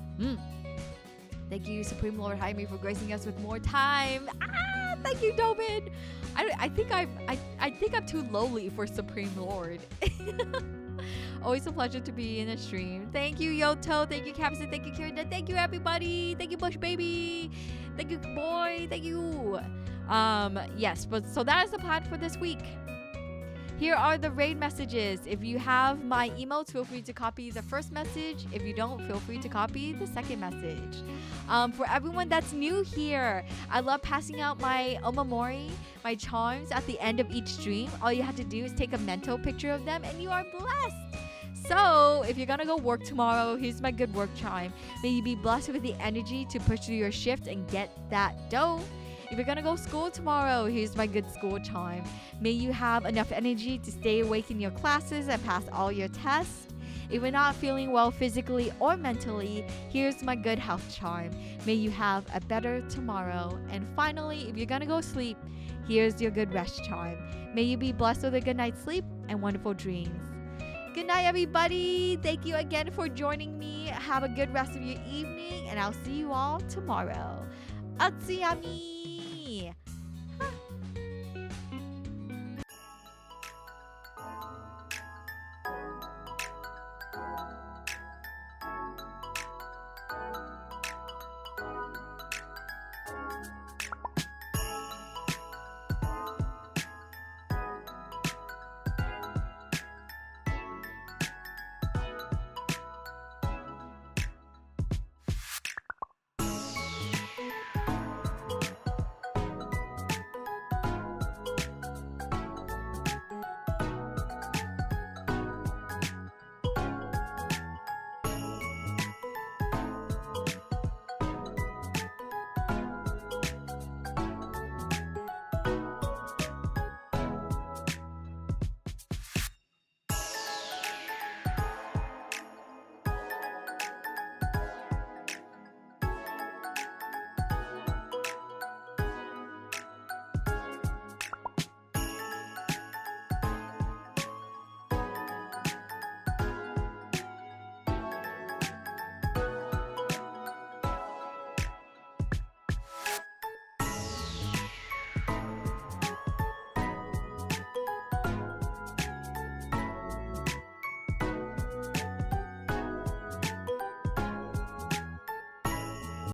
Thank you, Supreme Lord Hayami, for gracing us with more time. Thank you, Tobin. I think I'm too lowly for Supreme Lord. Always a pleasure to be in a stream. Thank you, Yoto. Thank you, Captain. Thank you, Kira. Thank you, everybody. Thank you, Bush Baby. Thank you, boy. Thank you. Yes, but so that is the plan for this week. Here are the raid messages. If you have my emotes, feel free to copy the first message. If you don't, feel free to copy the second message. For everyone that's new here, I love passing out my omamori, my charms at the end of each stream. All you have to do is take a mental picture of them and you are blessed. So, if you're gonna go work tomorrow, here's my good work charm. May you be blessed with the energy to push through your shift and get that dough. If you're gonna go school tomorrow, here's my good school charm. May you have enough energy to stay awake in your classes and pass all your tests. If you're not feeling well physically or mentally, here's my good health charm. May you have a better tomorrow. And finally, if you're gonna go sleep, here's your good rest charm. May you be blessed with a good night's sleep and wonderful dreams. Good night, everybody. Thank you again for joining me. Have a good rest of your evening, and I'll see you all tomorrow. Atsuyami!